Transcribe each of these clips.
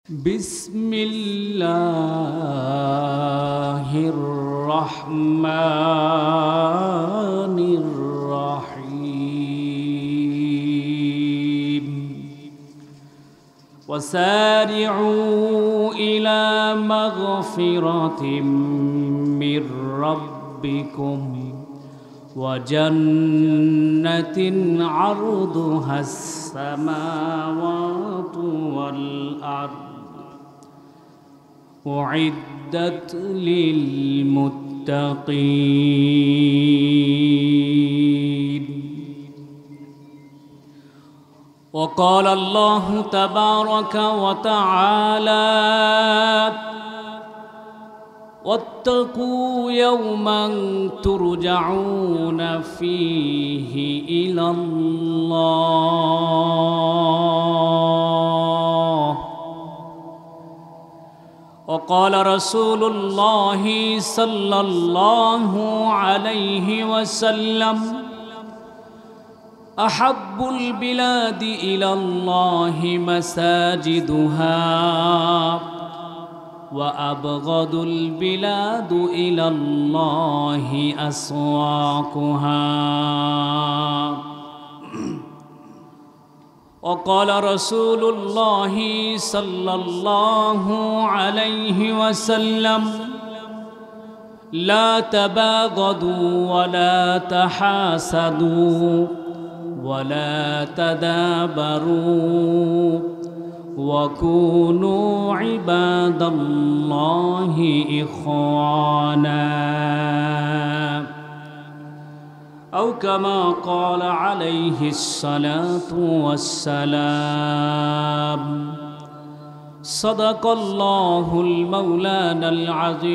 বিসমিল্লাহির রহমানির রহিম ওয়াসারিউ ইলা মাগফিরাতিম মির রাব্বিকুম وجنة عرضها السماوات والأرض أعدت للمتقين وقال الله تبارك وتعالى واتقوا يوما ترجعون فيه إلى الله وقال رسول الله صلى الله عليه وسلم أحب البلاد إلى الله مساجدها وأبغض البلاد إلى الله أسواقها وقال رسول الله صلى الله عليه وسلم لا تباغضوا ولا تحاسدوا ولا تدابروا وكونوا عباد الله إخوانا أو كما قال عليه الصلاة والسلام صدق الله المولانا العظيم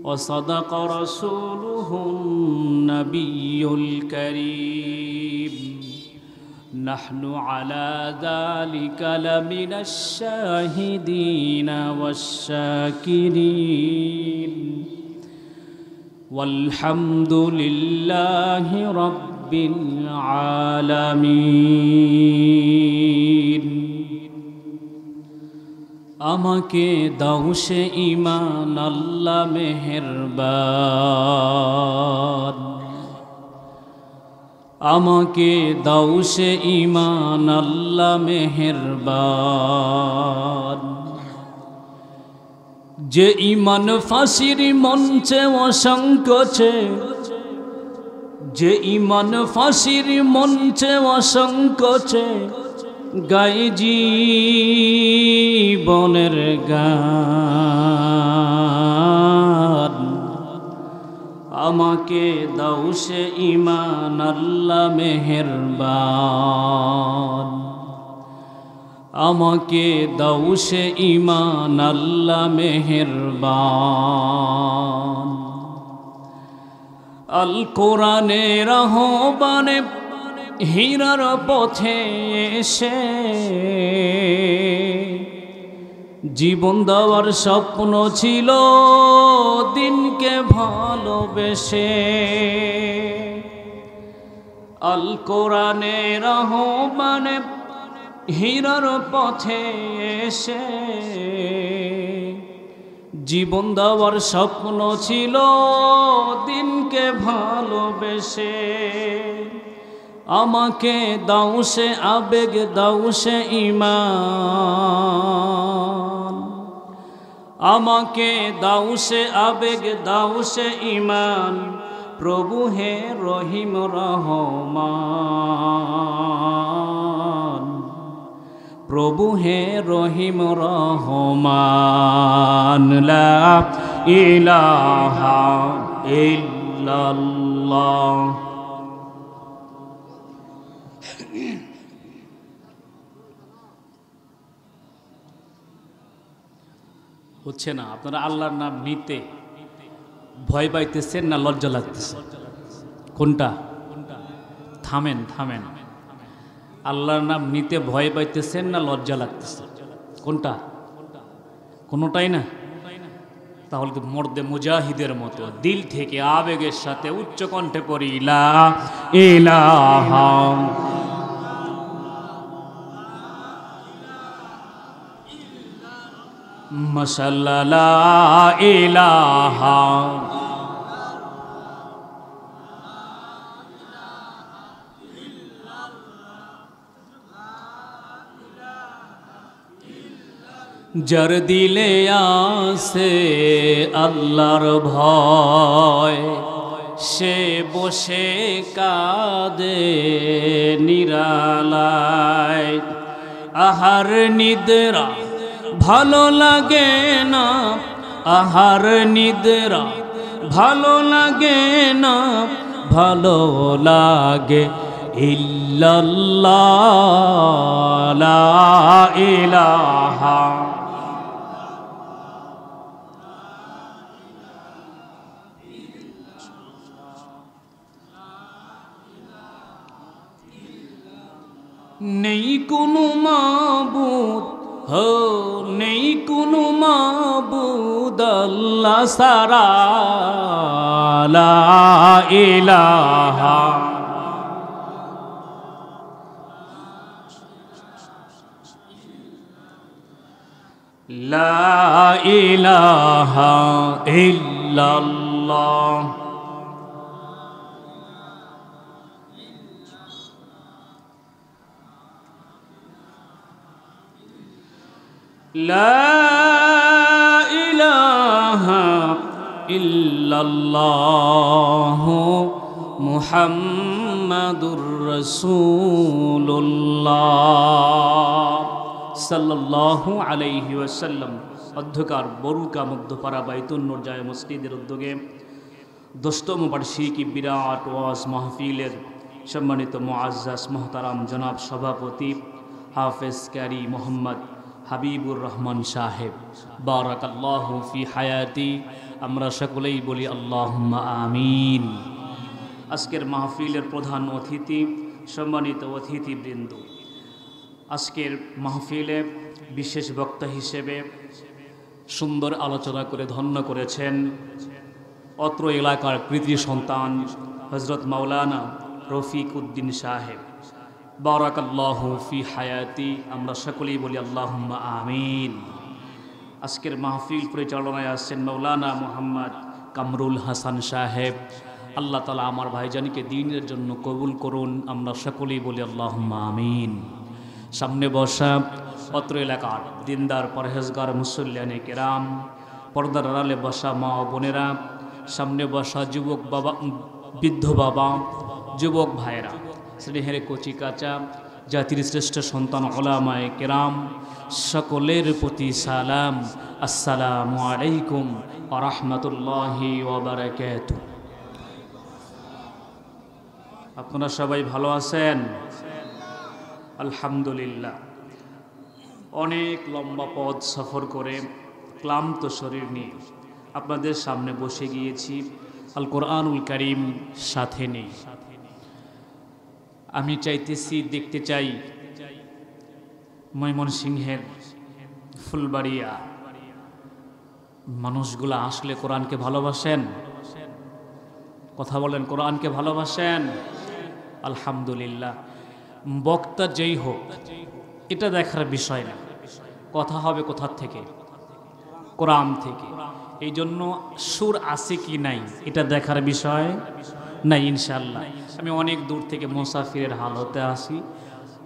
وصدق رسوله النبي الكريم نحن على ذلك لمن الشاهدين والشاكرين والحمد لله رب العالمين আমাকে দাও সে ঈমান আল্লাহ মেহেরবান আমাকে দাও সে ঈমান আল্লাহ মেহেরবান যে ঈমান ফাঁসির মঞ্চে অসংকোচে যে ঈমান ফাঁসির মঞ্চে অসংকোচে গায়ে জীবনের গান আমাকে দাও সে ঈমান আল্লাহ মেহেরবান আমাকে দাও সে ঈমান আল্লাহ মেহেরবান আল কোরআনের আহ্বানে হীরার পথে এসে জীবন দেওয়ার স্বপ্ন ছিল দিনকে ভালোবেসে আল কোরআনের আহ্বানে হীরার পথে এসে জীবন দেওয়ার স্বপ্ন ছিল দিনকে ভালোবেসে আমাকে দাও সে আবেগ দাও সে ঈমান আমাকে দাও সে আবেগ দাও সে ঈমান প্রভু হে রহিম রহমান প্রভু হে রহিম রহমান লা ইলাহা ইল্লাল্লাহ হচ্ছে না আপনারা আল্লাহর নাম নিতে ভয় পাইতেছেন না লজ্জা লাগতেছে কোনটা থামেন থামেন আল্লাহর নাম নিতে ভয় পাইতেছেন না লজ্জা লাগতেছে কোনটা কোনোটাই না তাহলে তো মর্দে মুজাহিদের মতো দিল থেকে আবেগের সাথে উচ্চ কণ্ঠে পড়ি লা ইলাহা মাশাআল্লাহ লা ইলাহা যার দিলে আছে আল্লাহর ভয় সে বসে কাঁদে নিরালায় আহার নিদ্রা ভালো লাগে না আহার নিদ্রা ভালো লাগে না ভালো লাগে ইল্লাল্লাহ লা ইলাহা নেই কোনো মাবুদ হো নেই কোনো মাবুদ আল্লাহ সারা লা ইলাহা লা ইলাহা ইল্লাল্লাহ লা ইলাহা ইল্লাল্লাহ মুহাম্মাদুর রাসূলুল্লাহ সাল্লাল্লাহু আলাইহি ওয়াসাল্লাম। অধ্যকার বরুকা মধ্যপাড়া বাইতুন নূর জামে মসজিদের উদ্যোগে 10তম বার্ষিকী বিরাট ওয়াজ মাহফিলের সম্মানিত মুআজ্জাজ মোহতারাম জনাব সভাপতি হাফেজ ক্যারি মোহাম্মদ হাবিবুর রহমান সাহেব বারাকাল্লাহু ফি হায়াতি, আমরা সকলেই বলি আল্লাহুম্মা আমিন। আজকের মাহফিলের প্রধান অতিথি, সম্মানিত অতিথিবৃন্দ, আজকের মাহফিলে বিশেষ বক্তা হিসেবে সুন্দর আলোচনা করে ধন্য করেছেন অত্র এলাকার কৃতি সন্তান হযরত মাওলানা রফিক উদ্দিন সাহেব বারাকাল্লাহু ফি হায়াতি, আমরা সকলেই বলি আল্লাহুম্মা আমিন। আজকের মাহফিল পরিচালনায় আসছেন মাওলানা মোহাম্মদ কামরুল হাসান সাহেব। আল্লাহ তাআলা আমার ভাইজানকে দ্বীনের জন্য কবুল করুন, আমরা সকলেই বলি আল্লাহুম্মা আমিন। সামনে বসা অত্র এলাকার দিনদার পরহেজগার মুসল্লিয়ানে কেরাম, পর্দার আড়ালে বসা মা ও বোনেরা, সামনে বসা যুবক বাবা, বৃদ্ধ বাবা, যুবক ভাইরা, স্নেহের কচি কাচা জাতির শ্রেষ্ঠ সন্তান উলামায়ে কেরাম, সকলের প্রতি সালাম, আসসালামু আলাইকুম ওয়া রাহমাতুল্লাহি ওয়া বারাকাতুহু। আপনারা সবাই ভালো আছেন? আলহামদুলিল্লাহ। অনেক লম্বা পথ সফর করে ক্লান্ত শরীর নিয়ে আপনাদের সামনে বসে গিয়েছি, আল কোরআনুল কারীম সাথে নেই। আমি চাইতেছি, দেখতে চাই ময়মনসিংহের ফুলবাড়িয়া মানুষগুলা আসলে কোরআনকে ভালোবাসেন? কথা বলেন, কোরআনকে ভালোবাসেন? আলহামদুলিল্লাহ। বক্তা যেই হোক এটা দেখার বিষয় না, কথা হবে কোথার থেকে? কোরআন থেকে। এই জন্য সুর আছে কি নাই এটা দেখার বিষয় নাই। ইনশাল্লাহ আমি অনেক দূর থেকে মুসাফিরের হালতে আসি,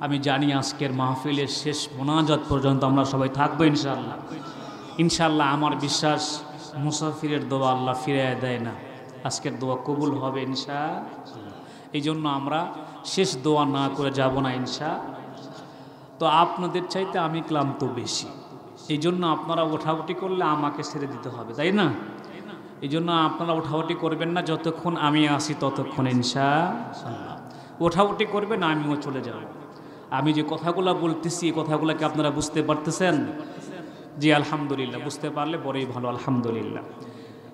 আমি জানি আজকের মাহফিলের শেষ মোনাজাত পর্যন্ত আমরা সবাই থাকবো ইনশাল্লাহ। ইনশাল্লাহ আমার বিশ্বাস মুসাফিরের দোয়া আল্লাহ ফিরিয়ে দেয় না, আজকের দোয়া কবুল হবে ইনশাআল্লাহ। এই জন্য আমরা শেষ দোয়া না করে যাব না ইনশাআল্লাহ। তো আপনাদের চাইতে আমি ক্লান্ত বেশি, এই জন্য আপনারা ওঠাউঠি করলে আমাকে ছেড়ে দিতে হবে, তাই না? এই জন্য আপনারা ওঠাউঠি করবেন না, যতক্ষণ আমি আসি ততক্ষণ ইনশাআল্লাহ। ওঠাউঠি করবেন, আমিও চলে যাব। আমি যে কথাগুলো বলতেছি এই কথাগুলোকে আপনারা বুঝতে পারতেছেন? জি আলহামদুলিল্লাহ, বুঝতে পারলে বড়ই ভালো, আলহামদুলিল্লাহ।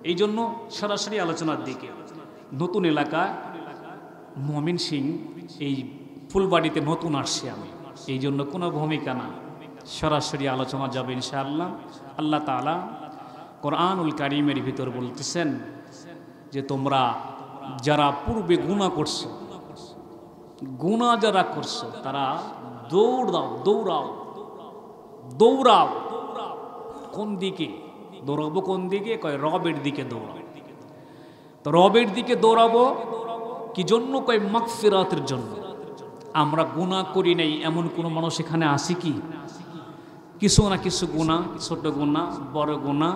এই জন্য সরাসরি আলোচনার দিকে। নতুন এলাকা ময়মনসিং, এই ফুলবাড়িতে নতুন আসছি আমি, এই জন্য কোনো ভূমিকা না, সরাসরি আলোচনা যাবে ইনশাআল্লাহ। আল্লাহ তাআলা কোরআনুল কারীমের ভিতর বলতেছেন যে তোমরা যারা পূর্বে গুনাহ করছো, গুনাহ যারা করছো তারা দৌড়াও দৌড়াও দৌড়াও। কোন দিকে দৌড়াবো? কোন দিকে? কয় রবের দিকে দৌড়াবো। তো রবের দিকে দৌড়াবো কি জন্য? কয় মাগফিরাতের জন্য। আমরা গুনাহ করি নাই এমন কোনো মানুষ এখানে আছে কি? কিছু না কিছু গুনাহ, ছোট গুনাহ বড় গুনাহ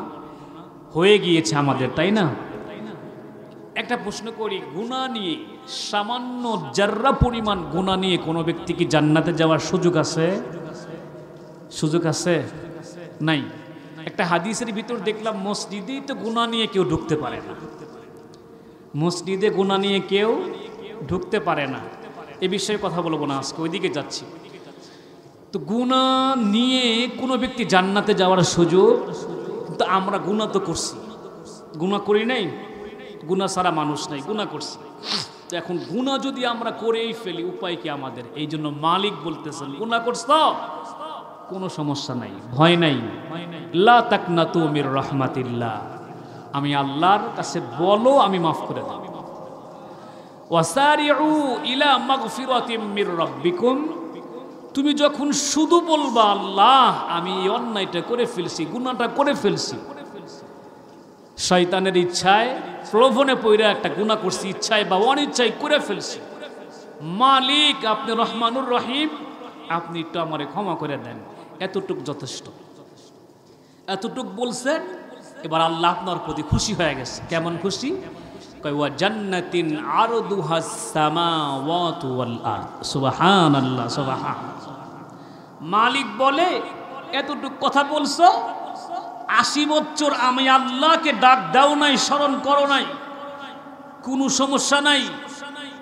হয়ে গিয়েছে আমাদের, তাই না? একটা প্রশ্ন করি, গুনাহ নিয়ে, সামান্য জাররা পরিমাণ গুনাহ নিয়ে কোনো ব্যক্তি কি জান্নাতে যাওয়ার সুযোগ আছে? সুযোগ আছে? নাই। একটা হাদিসের ভিতর দেখলাম মসজিদেই তো গুনাহ নিয়ে কেউ ঢুকতে পারে না। মসজিদে গুনাহ নিয়ে কেউ ঢুকতে পারে না। এ বিষয়ে কথা বলবো না আজকে, ওইদিকে যাচ্ছি। তো গুনাহ নিয়ে কোনো ব্যক্তি জান্নাতে যাওয়ার সুযোগ, কিন্তু আমরা গুনাহ তো করছি। গুনাহ করি নাই? গুনাহ ছাড়া মানুষ নাই, গুনাহ করছি। তো এখন গুনাহ যদি আমরা করেই ফেলি, উপায় কি আমাদের? এই জন্য মালিক বলতেছেন, গুনাহ করছ কোনো সমস্যা নাই, ভয় নাই। লা তাকনাতু মির রাহমাতিল্লাহ, আমি আল্লাহর কাছে বলো, আমি মাফ করে দেব। ওয়াসারিউ ইলা মাগফিরাতিম মির রাব্বিকুম, তুমি যখন শুধু বলবা আল্লাহ আমি এই অন্যায়টা করে ফেলছি, গুনাহটা করে ফেলছি, শয়তানের ইচ্ছায় প্রলোভনে পড়ে একটা গুনাহ করছি, ইচ্ছায় বা অনিচ্ছায় করে ফেলছি, মালিক আপনি রহমানুর রহিম, আপনি একটু আমারে ক্ষমা করে দেন, এতটুক যথেষ্ট। এতটুক বলছেন, এবার আল্লাহ আপনার প্রতি খুশি হয়ে গেছে। কেমন খুশি? কয় ওয়া জান্নাতিন আরদুহাস সামাওয়াতু ওয়াল আরদ। সুবহানাল্লাহ, সুবহান। মালিক বলে এতটুক কথা বলছো, 80 বছর আমি আল্লাহকে ডাক দাও নাই, স্মরণ করো নাই, কোনো সমস্যা নাই।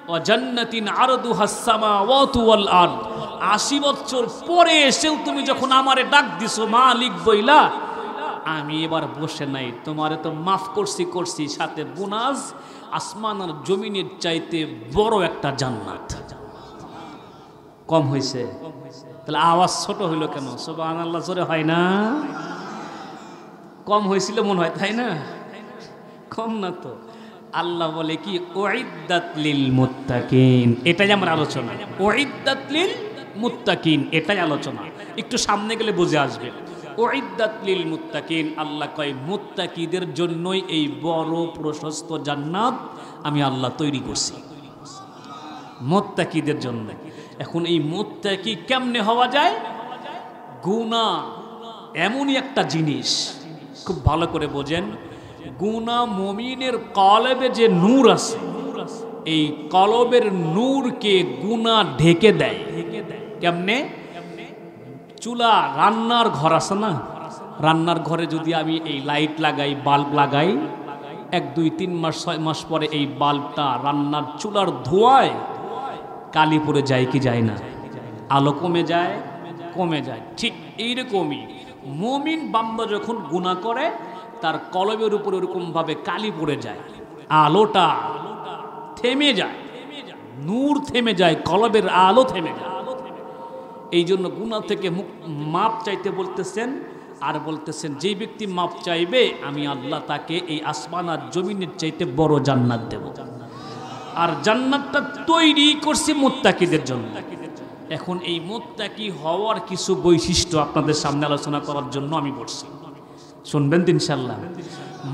ওয়া জান্নাতিন আরদুহাস সামাওয়াতু ওয়াল আরদ, 80 বছর পরে এসেও তুমি যখন আমারে ডাক দিছো মালিক বইলা, আমি এবার বসে নাই, তোমারে তো মাফ করছি, সাথে বোনাস আসমান আর জমিনের চাইতে বড় একটা জান্নাত। কম হয়েছে? তাহলে আওয়াজ ছোট হইল কেন? সুবহানাল্লাহ, জোরে হয় না? কম হয়েছিল মনে হয়, তাই না? কম না তো। আল্লাহ বলে কি উইদ্দাত লিল মুত্তাকিন, এটাই আমার আলোচনা। উইদ্দাত লিল মুত্তাকিন, এটাই আলোচনা। একটু সামনে গেলে বুঝে আসবে। উইদ্দাত লিল মুত্তাকিন, আল্লাহ কয় মুত্তাকিদের জন্যই এই বড় প্রশস্ত জান্নাত আমি আল্লাহ তৈরি করছি, মুত্তাকিদের জন্য। এখন এই মুত্তাকি কেমনে হওয়া যায়? গুনাহ এমনই একটা জিনিস, খুব ভালো করে বোঝেন। গুনাহ মুমিনের কলবে যে নূর আছে, এই কলবের নূরকে গুনাহ ঢেকে দেয়। কেমনে? চুলা, রান্নার ঘর আছে না, রান্নার ঘরে যদি আমি এই লাইট লাগাই, বাল্ব লাগাই, 1, 2, 3 মাস 6 মাস পরে এই বাল্বটা রান্নার চুলার ধোঁয়ায় কালি পড়ে যায় কি যায় না? আলো কমে যায়, কমে যায়। ঠিক এইরকমই মুমিন বান্দা যখন গুনাহ করে, তার কলবের উপর ওরকমভাবে কালি পড়ে যায়, আলোটা থেমে যায়, নূর থেমে যায়, কলবের আলো থেমে যায়। এই জন্য গুনাহ থেকে মাপ চাইতে বলতেছেন, আর বলতেছেন যেই ব্যক্তি মাপ চাইবে আমি আল্লাহ তাকে এই আসমান আর জমিনের চাইতে বড় জান্নাত দেব। আর জান্নাতটা তৈরি করছে মুত্তাকিদের জন্য। এখন এই মুত্তাকি হওয়ার কিছু বৈশিষ্ট্য আপনাদের সামনে আলোচনা করার জন্য আমি বলছি, শুনবেন তো ইনশাআল্লাহ।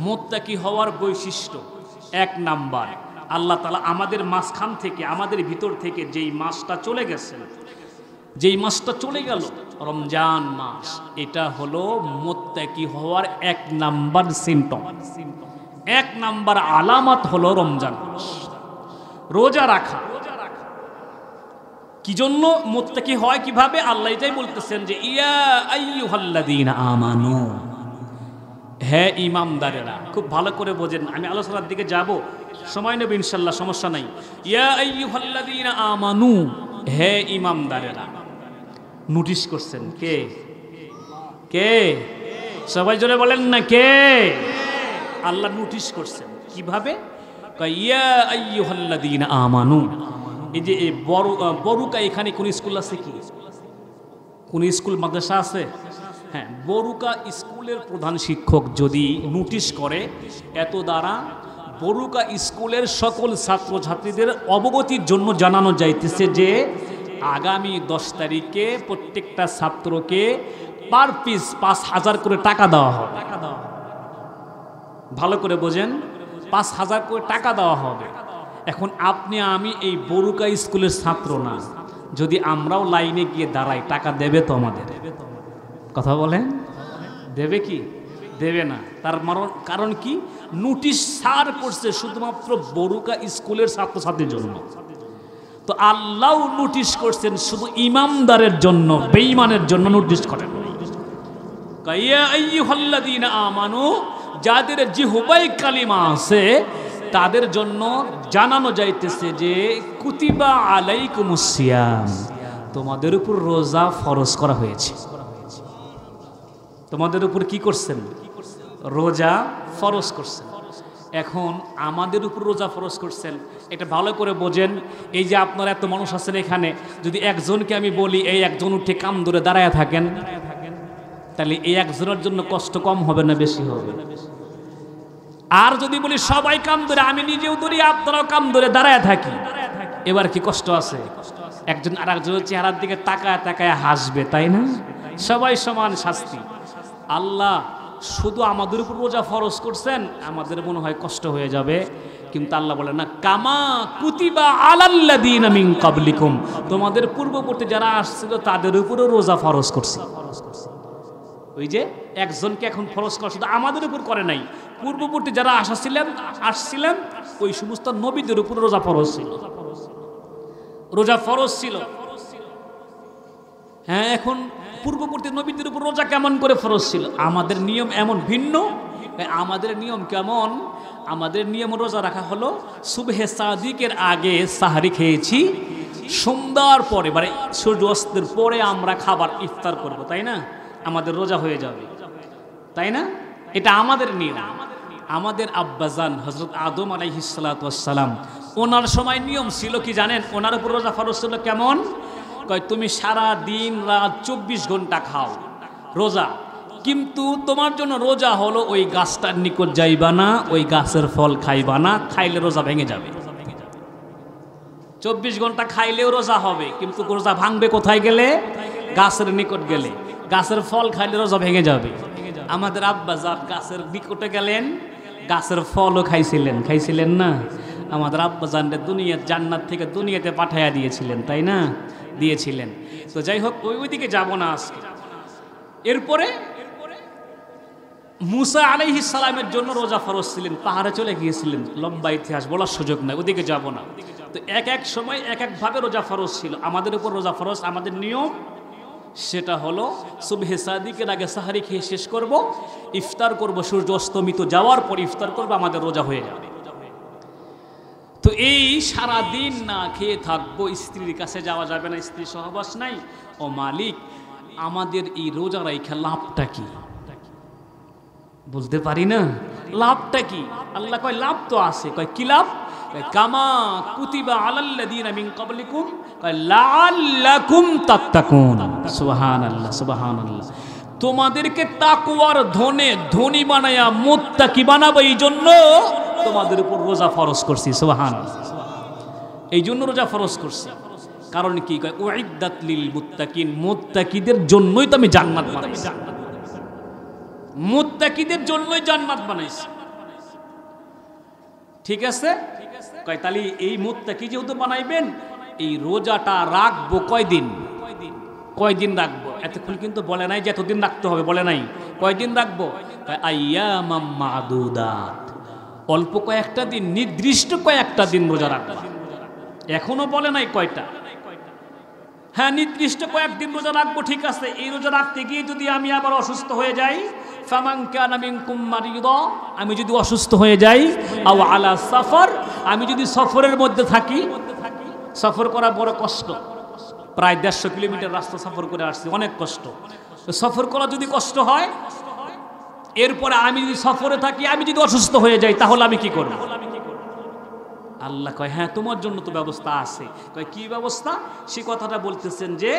মুত্তাকি হওয়ার বৈশিষ্ট্য 1 নাম্বার, আল্লাহ তাআলা আমাদের মাঝখান থেকে, আমাদের ভিতর থেকে যেই মাসটা চলে গেছে, যেই মাসটা চলে গেল রমজান মাস, এটা হলো মুত্তাকি হওয়ার 1 নাম্বার সিম্পটম, 1 নাম্বার আলামত হলো রমজান মাস। রোজা রাখা কি জন্য? মুত্তাকি হয় কিভাবে? আল্লাহ এটাই বলতেছেন যে ইয়া আইয়ুহাল্লাযীনা আমানু, হে ইমানদারেরা। খুব ভালো করে বোঝেন, আমি আলোচনার দিকে যাব, সময় নেব ইনশাআল্লাহ, সমস্যা নাই। ইয়া আইয়ুহাল্লাযীনা আমানু, হে ইমানদারেরা। নোটিশ করছেন কে? কে? সবাই জোরে বলেন না, কে? আল্লাহ নোটিশ করছেন কিভাবে? ইয়া আইয়ুহাল্লাযীনা আমানু। এই যে বরুকা, এখানে কোন স্কুল আছে কি? কোন স্কুল মাদ্রাসা আছে? হ্যাঁ, বরুকা স্কুলের প্রধান শিক্ষক যদি নোটিশ করে, এত দ্বারা বরুকা স্কুলের সকল ছাত্রছাত্রীদের অবগতির জন্য জানানো যাইতেছে যে আগামী 10 তারিখে প্রত্যেকটা ছাত্রকে পার পিস 5,000 করে টাকা দেওয়া হবে। ভালো করে বোঝেন, 5,000 করে টাকা দেওয়া হবে। এখন আপনি আমি এই বরুকা স্কুলের ছাত্র না, যদি আমরাও লাইনে গিয়ে দাঁড়াই টাকা দেবে তো আমাদের? কথা বলেন, দেবে কি? দেবে না। তার কারণ কি? নোটিশ সার করছে শুধুমাত্র বরুকা স্কুলের ছাত্রছাত্রীর জন্য। তো আল্লাহ নোটিশ করছেন শুধু ইমানদারের জন্য, বেঈমানের জন্য নোটিশ করেন। ইয়া আইয়ুহাল্লাযীনা আমানু, যাদের জিহ্বায় কালিমা আছে তাদের জন্য জানানো যাইতেছে যে কুতিবা আলাইকুমুস সিয়াম, তোমাদের উপর রোজা ফরজ করা হয়েছে। তোমাদের উপর কি করছেন? রোজা ফরজ করছেন। এখন আমাদের উপর রোজা ফরজ করছেন, এটা ভালো করে বোঝেন। এই যে আপনারা এত মানুষ আছেন এখানে, যদি একজনকে আমি বলি এই একজন উঠে কাম ধরে দাঁড়ায় থাকেন, তাহলে এই একজনের জন্য কষ্ট কম হবে না বেশি হবে? আর যদি বলি সবাই কাম ধরে, আমি নিজেও ধরি আপনারাও কাম ধরে দাঁড়ায় থাকি, এবার কি কষ্ট আছে? একজন আর একজনের চেহারার দিকে তাকায় তাকায় হাসবে, তাই না? সবাই সমান শাস্তি। আল্লাহ শুধু আমাদের উপর রোজা ফরজ করছেন, আমাদের মনে হয় কষ্ট হয়ে যাবে, কিন্তু আল্লাহ বলেন না, কামা কুতিবা আলাল্লাযীনা মিন ক্বাবলিকুম, তোমাদের পূর্ববর্তী যারা আসছিল তাদের উপরও রোজা ফরজ করছে। ওই যে একজনকে এখন ফরজ করা শুধু আমাদের উপর করে নাই, পূর্ববর্তী যারা আসছিলেন ওই সমস্ত নবীদের উপর রোজা ফরজ ছিল। রোজা ফরজ ছিল। হ্যাঁ, এখন পূর্ববর্তী নবীদের উপর রোজা কেমন করে ফরজ ছিল? আমাদের নিয়ম এমন ভিন্ন। আমাদের নিয়ম কেমন? আমাদের নিয়ম রোজা রাখা হলো সুবহে সাদিকের আগে সাহারি খেয়েছি, সন্ধ্যার পরে মানে সূর্য অস্তের পরে আমরা খাবার ইফতার করব, তাই না? আমাদের রোজা হয়ে যাবে, তাই না? এটা আমাদের নিয়ম। আমাদের আব্বাজান হযরত আদম আলাইহিস সালাতু ওয়াস সালাম, ওনার সময় নিয়ম ছিল কি জানেন? ওনার উপর রোজা ফরজ ছিল কেমন? কয় তুমি সারা দিন রাত 24 ঘন্টা খাও রোজা, কিন্তু তোমার জন্য রোজা হলো ওই গাছটার নিকট যাইবা না, ওই গাছের ফল খাইবা না, খাইলে রোজা ভেঙে যাবে। 24 ঘন্টা খাইলেও রোজা হবে, কিন্তু রোজা ভাঙবে কোথায় গেলে? গাছের নিকট গেলে। গাছের ফল খাইলে রোজা ভেঙে যাবে। আমাদের আব্বা জান গাছের নিকটে গেলেন, গাছের ফলও খাইছিলেন না? আমাদের আব্বা জানরে দুনিয়া জান্নাত থেকে দুনিয়াতে পাঠাইয়া দিয়েছিলেন, তাই না? দিয়েছিলেন। তো যাই হোক, ওইদিকে যাব না আজকে। এরপরে মুসা আলাইহিস সালামের জন্য রোজা ফরজ ছিলেন, পাহাড়ে চলে গিয়েছিলেন, লম্বা ইতিহাস বলার সুযোগ নাই, ওদিকে যাব না। তো এক এক সময় এক এক ভাবে রোজা ফরজ ছিল। আমাদের উপর রোজা ফরজ, আমাদের নিয়ম সেটা হলো সুবহে সাদিকের আগে সাহারি খেয়ে শেষ করব, ইফতার করব সূর্য অস্তমিত যাওয়ার পর ইফতার করব, আমাদের রোজা হয়ে যাবে। তো এই সারা দিন না খেয়ে থাকবো, স্ত্রীর কাছে যাওয়া যাবে না, স্ত্রী সহবাস নাই। ও মালিক, আমাদের এই রোজা রাইখা লাভটা কি? বলতে পারি না লাভটা কি। আল্লাহ কয় লাভ তো আছে। কয় কি লাভ? কামা কুতিবা আলাল্লাযীনা মিন ক্বাবলিকুম লাআল্লাকুম তাত্তাকুন। সুবহানাল্লাহ, সুবহানাল্লাহ। তোমাদেরকে তাকওয়ার ধনী বানায়া মুত্তাকি বানাবো, এই জন্য তোমাদের উপর রোজা ফরজ করছি। সুবহানাল্লাহ। এই জন্য রোজা ফরজ করছি। কারণ কি? কয় উইদ্দাত লিল মুত্তাকিন, মুত্তাকিদের জন্যই তো আমি জান্নাত বানাইছি। মুত্তাকিদের জন্যই জান্নাত বানাইছি। ঠিক আছে? কয় তাহলে এই মুত্তাকি যেহেতু বানাইবেন, এই রোজাটা রাখবো কয়দিন? কয়দিন রাখবো? এতক্ষণ কিন্তু বলে নাই যে এতদিন রাখতে হবে, বলে নাই। কয়দিন রাখবো? আইয়ামাম মাদুদাত, অল্প কয়েকটা দিন, নির্দিষ্ট কয়েকটা দিন রোজা রাখবা। এখনো বলে নাই কয়টা। হ্যাঁ, নির্দিষ্ট কয়েকদিন রোজা রাখবো, ঠিক আছে। এই রোজা রাখতে গিয়ে যদি আমি আবার অসুস্থ হয়ে যাই, ফামান কানা মিনকুম মারিদা, আমি যদি অসুস্থ হয়ে যাই, আও আলা সাফার, আমি যদি সফরের মধ্যে থাকি। সফর করা বড় কষ্ট, প্রায় 150 কিলোমিটার রাস্তা সফর করে আসছি, অনেক কষ্ট। সফর করা যদি কষ্ট হয়, এরপরে আমি যদি সফরে থাকি, আমি যদি অসুস্থ হয়ে যাই, তাহলে আমি কি করব? আল্লাহ কয় হ্যাঁ, তোমার জন্য তো ব্যবস্থা আছে। কয় কি ব্যবস্থা? সে কথাটা বলতেছেন যে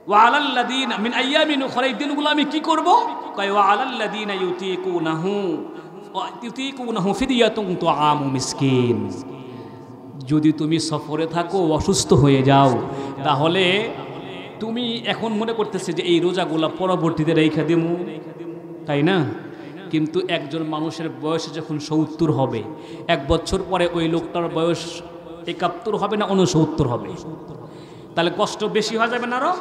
ওয়া আলাল্লাযীনা মিন আইয়ামিন উখরা, এই দিনগুলো আমি কি করব? কয় ওয়া আলাল্লাযীনা ইউতিকুনাহু ফিদিয়াতুন তুআমু মিসকিন। যদি তুমি সফরে থাকো, অসুস্থ হয়ে যাও, তাহলে তুমি এখন মনে করতেছে যে এই রোজাগুলা পরবর্তীতে রেখা দেবো, তাই না? কিন্তু একজন মানুষের বয়স যখন ৭০ হবে, 1 বছর পরে ওই লোকটার বয়স ৭১ হবে না ৬৯ হবে, তাহলে কষ্ট বেশি হয়ে যাবে না? আরো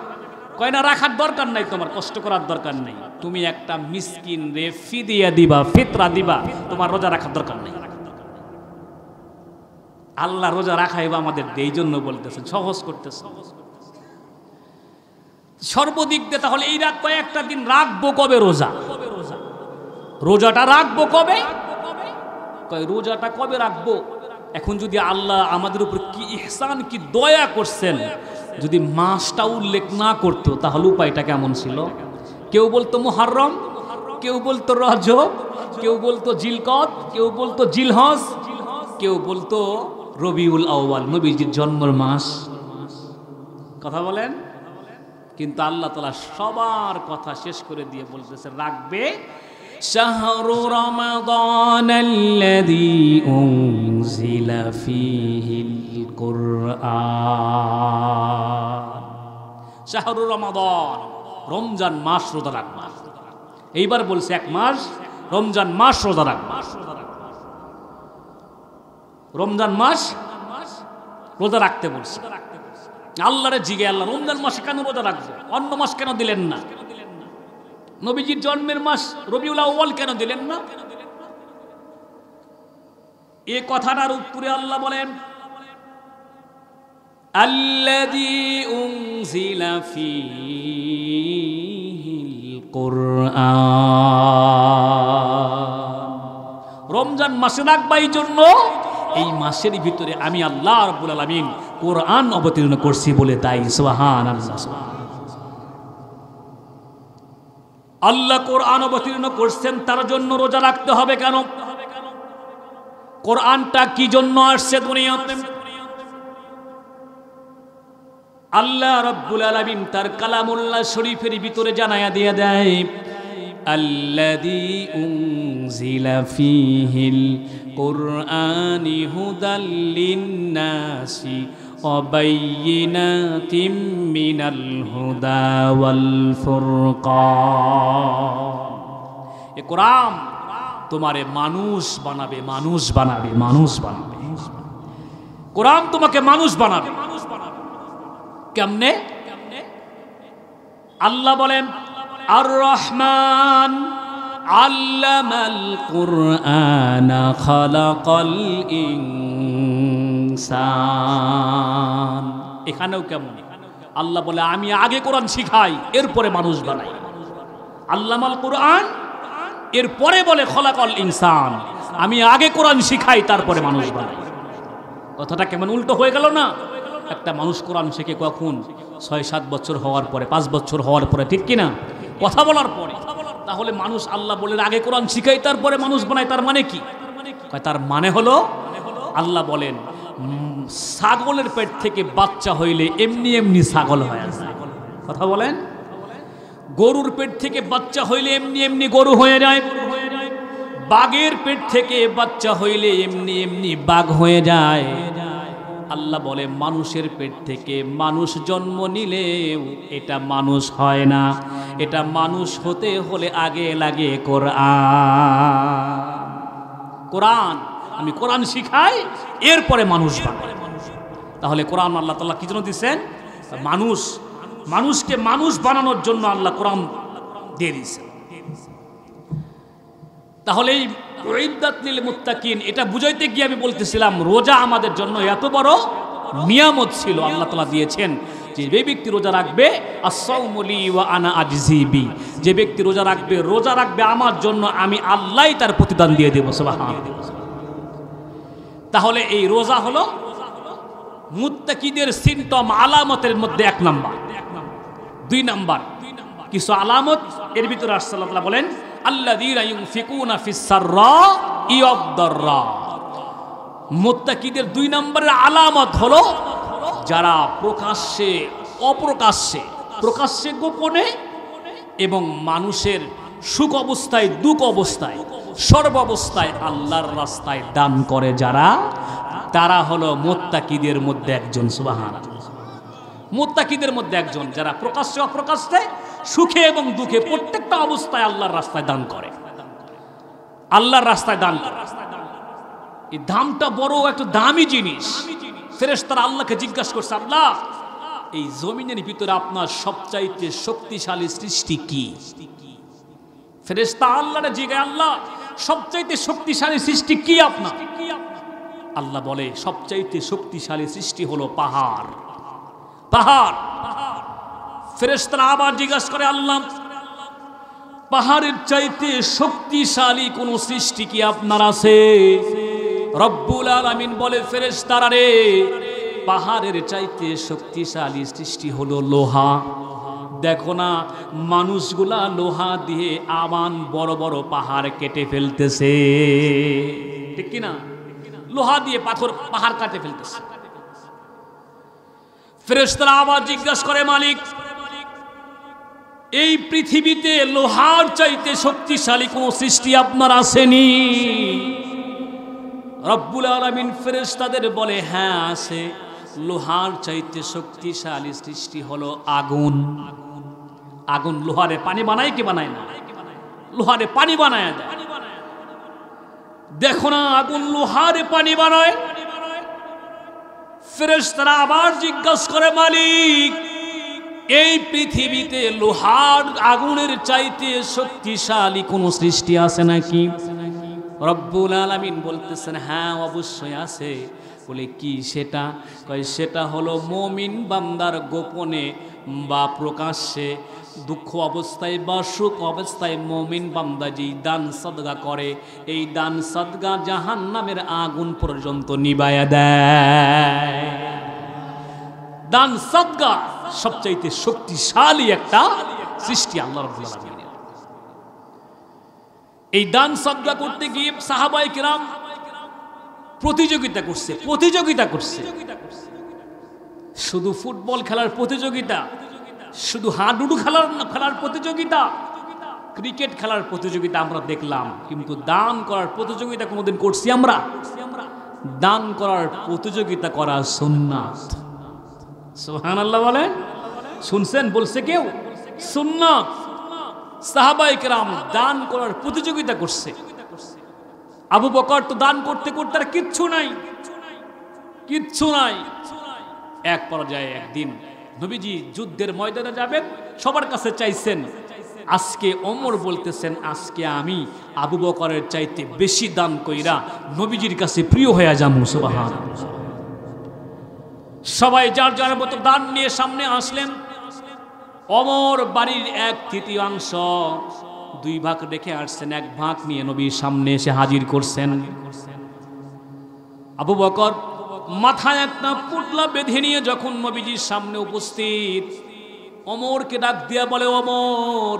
কয় না রাখার দরকার নাই, তোমার কষ্ট করার দরকার নেই, তুমি একটা মিসকিন রে ফিদিয়া দিবা, ফিতরা দিবা, তোমার রোজা রাখার দরকার নেই। আল্লাহ রোজা রাখাইবা আমাদের এই জন্য বলতেছেন, সহজ করতেছে সর্বদিক দিয়ে। তাহলে এই রাত কয়েকটা দিন রাখবো কবে রোজা? রোজাটা রাখবো কবে? রোজাটা কবে রাখবো? এখন যদি আল্লাহ আমাদের উপর কি ইহসান, কি দয়া করছেন, যদি মাসটা উল্লেখ না করতো তাহলে উপায়টা কেমন ছিল? কেউ বলতো মুহররম, কেউ বলতো রজব, কেউ বলতো জিলকদ, কেউ বলতো জিলহজ, কেউ বলতো রবিউল আউয়াল, নবীজির জন্মের মাস। কথা বলেন। কিন্তু আল্লাহ তাআলা সবার কথা শেষ করে দিয়ে বলতেছে রাখবে শাহরু রমাদানাল্লাযী উনজিলা ফীহিল কুরআন। শাহরু রমাদান, রমজান মাস রোজা রাখবা। এইবার বলছে 1 মাস রমজান মাস রোজা রাখবা। রমজান মাস রোজা রাখতে বলছে। আল্লাহরে জিগে আল্লাহ রমজান মাসে কেন রোজা রাখবো, অন্য মাস কেন দিলেন না? নবীজির জন্মের মাস রবিউল আউয়াল কেন দিলেন না? এই কথাটার উত্তরে আল্লাহ বলেন আল্লাযী উনজিলা ফীহিল কুরআন। রমজান মাসে রাখবা এই জন্য এই মাসের ভিতরে আমি আল্লাহ রাব্বুল আলামিন কোরআন অবতীর্ণ করছি বলে, তাই সুবহানাল্লাহ। আল্লাহ কোরআন অবতীর্ণ করছেন, তার জন্য রোজা রাখতে হবে কেন? কোরআনটা কি জন্য আসছে দুনিয়াতে? আল্লাহ রাব্বুল আলামিন তার কালামুল্লাহ শরীফের ভিতরে জানায়া দিয়ে দেয় আল্লাযী উনজিলা ফীহিল কুরআনি হুদাল লিন্নাসি ওয়া বাইয়িনাতিম মিনাল হুদা ওয়াল ফুরকান। এ কোরআন তোমারে মানুষ বানাবে, মানুষ বানাবে, মানুষ বানাবে। কোরআন তোমাকে মানুষ বানাবে। কেমনে? আল্লাহ বলেন আর রহমান আল্লামাল কুরআনা খালাকাল ইনসান। এখানেও কেমন? আল্লাহ বলে আমি আগে কোরআন শিখাই, এরপরে মানুষ বানাই। আল্লামাল কুরআন, এরপরে বলে খালাকাল ইনসান, আমি আগে কোরআন শিখাই তারপরে মানুষ বানাই। কথাটা কেমন উল্টো হয়ে গেল না? একটা মানুষ কোরআন শিখে কখন? 6-7 বছর হওয়ার পরে, 5 বছর হওয়ার পরে, ঠিক কিনা? কথা বলার পরে। তাহলে মানুষ আল্লাহ বলেন আগে কোরআন শিখাই তারপরে মানুষ বানায়, তার মানে কি? তার মানে হলো আল্লাহ বলেন ছাগলের পেট থেকে বাচ্চা হইলে এমনি এমনি ছাগল হয়ে যায়। কথা বলেন। গরুর পেট থেকে বাচ্চা হইলে এমনি এমনি গরু হয়ে যায়। বাঘের পেট থেকে বাচ্চা হইলে এমনি এমনি বাঘ হয়ে যায়। আল্লাহ বলে মানুষের পেট থেকে মানুষ জন্ম নিলেও এটা মানুষ হয় না, এটা মানুষ হতে হলে আগে লাগে কোরআন। কোরআন আমি কোরআন শিখাই, এরপরে মানুষ বানাই। তাহলে কোরআন আল্লাহ তাআলা কি জন্য দিয়েছেন? মানুষকে মানুষ বানানোর জন্য আল্লাহ কোরআন দিয়ে দিয়েছেন। তাহলে এই উইদ্দাত লিল মুত্তাকিন, এটা বুঝাইতে গিয়ে আমি বলতেছিলাম রোজা আমাদের জন্য এত বড় নিয়ামত ছিল আল্লাহ তাআলা দিয়েছেন যে ব্যক্তি রোজা রাখবে আস-সাওমু লি ওয়া আনা আজজি বি, যে ব্যক্তি রোজা রাখবে আমার জন্য, আমি আল্লাহই তার প্রতিদান দিয়ে দেব। সুবহানাল্লাহ। তাহলে এই রোজা হলো মুত্তাকিদের সিম্পটম, আলামতের মধ্যে 1 নাম্বার। 2 নাম্বার কিছু আলামত এর ভিতরে রাসূলুল্লাহ বলেন আল্লাযীনা ইউনফিকুনা ফিস সাররা ওয়াদ দাররা। মুত্তাকিদের 2 নম্বরের আলামত হলো যারা প্রকাশ্যে অপ্রকাশ্যে, প্রকাশ্যে গোপনে এবং মানুষের সুখ অবস্থায় দুঃখ অবস্থায় সর্বাবস্থায় আল্লাহর রাস্তায় দান করে যারা, তারা হলো মুত্তাকিদের মধ্যে একজন। সুবহানাল্লাহ। মুত্তাকিদের মধ্যে একজন, যারা প্রকাশ্যে অপ্রকাশ্যে সুখে এবং দুঃখে প্রত্যেকটা অবস্থায় আল্লাহর রাস্তায় দান করে, আল্লাহর রাস্তায় দান করে। এই দামটা বড় একটা দামি জিনিস। ফেরেশতারা আল্লাহকে জিজ্ঞাসা করছে, আল্লাহ এই জমিনের ভিতরে আপনার সবচাইতে শক্তিশালী সৃষ্টি কি? ফেরেশতা আল্লাহরে জিজ্ঞাসা, আল্লাহ সবচাইতে শক্তিশালী সৃষ্টি কি আপনার? আল্লাহ বলে, সবচাইতে শক্তিশালী সৃষ্টি হলো পাহাড়। পাহাড়। ফেরেশতারা আবার জিজ্ঞাসা করে, আল্লাহ পাহাড়ের চাইতে শক্তিশালী কোন সৃষ্টি কি আপনার আছে? রব্বুল আলামিন বলে, ফেরেশতারা রে, পাহাড়ের চাইতে শক্তিশালী সৃষ্টি হলো লোহা। দেখো না, মানুষগুলা লোহা দিয়ে আমান বড় বড় পাহাড় কেটে ফেলতেছে, ঠিক কিনা? লোহা দিয়ে পাহাড় কাটে ফেলতেছে। ফেরেশতারা আবার জিজ্ঞাসা করে, মালিক এই পৃথিবীতে লোহার চাইতে শক্তিশালী কোন সৃষ্টি আপনার আসেনি? রব্বুল আলামিন ফেরেশতাদের বলে, হ্যাঁ আছে। লোহার চাইতে শক্তিশালী সৃষ্টি হলো আগুন। আগুন লোহারে পানি বানায় কি বানায় না? লোহারে পানি বানায় দেয়। দেখো না, আগুন লোহারে পানি বানায়। ফেরেশতারা আবার জিজ্ঞাসা করে, মালিক এই পৃথিবীতে লোহার আগুনের চাইতে শক্তিশালী কোন সৃষ্টি আছে নাকি? রব্বুল আলামিন বলতেছেন, হ্যাঁ অবশ্যই আছে। বলে, কি সেটা? কয়, সেটা হলো মুমিন বান্দার গোপনে বা প্রকাশ্যে, দুঃখ অবস্থায় বা সুখ অবস্থায় মুমিন বান্দা যেই দান সদকা করে, এই দান সদকা জাহান্নামের আগুন পর্যন্ত নিভায়া দেয়। দান সদকা সবচাইতে শক্তিশালী একটা সৃষ্টি আল্লাহ রাব্বুল আলামিন। এই দান সদকা করতে গিয়ে সাহাবায়ে কিরাম প্রতিযোগিতা করছে। শুধু ফুটবল খেলার প্রতিযোগিতা, শুধু হাডুডু খেলার প্রতিযোগিতা, ক্রিকেট খেলার প্রতিযোগিতা আমরা দেখলাম, কিন্তু দান করার প্রতিযোগিতা কোনোদিন করছি আমরা? দান করার প্রতিযোগিতা করা সুন্নাত। সুবহানাল্লাহ বলে, শুনছেন? বলছে কেউ সুন্নাত। সাহাবায়ে কেরাম দান করার প্রতিযোগিতা করছে। আবু বকর তো দান করতে করতে আর কিচ্ছু নাই। এক পর্যায়ে একদিন নবীজি যুদ্ধের ময়দানে যাবেন, সবার কাছে চাইছেন। আজকে ওমর বলতেছেন, আজকে আমি আবু বকরের চাইতে বেশি দান কইরা নবীজির কাছে প্রিয় হয়ে যাবো। সুবহানাল্লাহ। সবাই যার যার মতো দান নিয়ে সামনে আসলেন। ওমর বাড়ির 1/3 2 ভাগ রেখে আসছেন, 1 ভাগ নিয়ে নবীর সামনে এসে হাজির করছেন। আবু বকর মাথায় একটা পুটলা বেঁধে নিয়ে যখন নবীজির সামনে উপস্থিত, ওমরকে ডাক দিয়া বলে, ওমর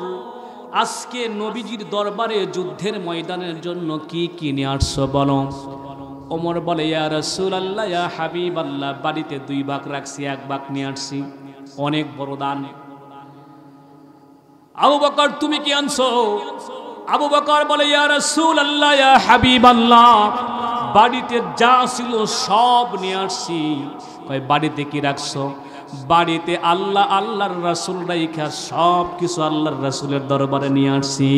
আজকে নবীজির দরবারে যুদ্ধের ময়দানের জন্য কি কিনে আসছো বলো। ওমর বলে, ইয়া রাসূলুল্লাহ, ইয়া হাবিবাল্লাহ, বাড়িতে 2 ভাগ রাখছি, 1 ভাগ নিয়ে আসছি, অনেক বড় দান। আবু বকর তুমি কি আনছো? আবু বকর বলে, ইয়া রাসূলুল্লাহ, ইয়া হাবিবাল্লাহ, বাড়িতে যা ছিল সব নিয়ে আসছি। কয়, বাড়িতে কি রাখছো? বাড়িতে আল্লাহর রাসূল রাইখা সব কিছু আল্লাহর রাসূলের দরবারে নিয়ে আসছি।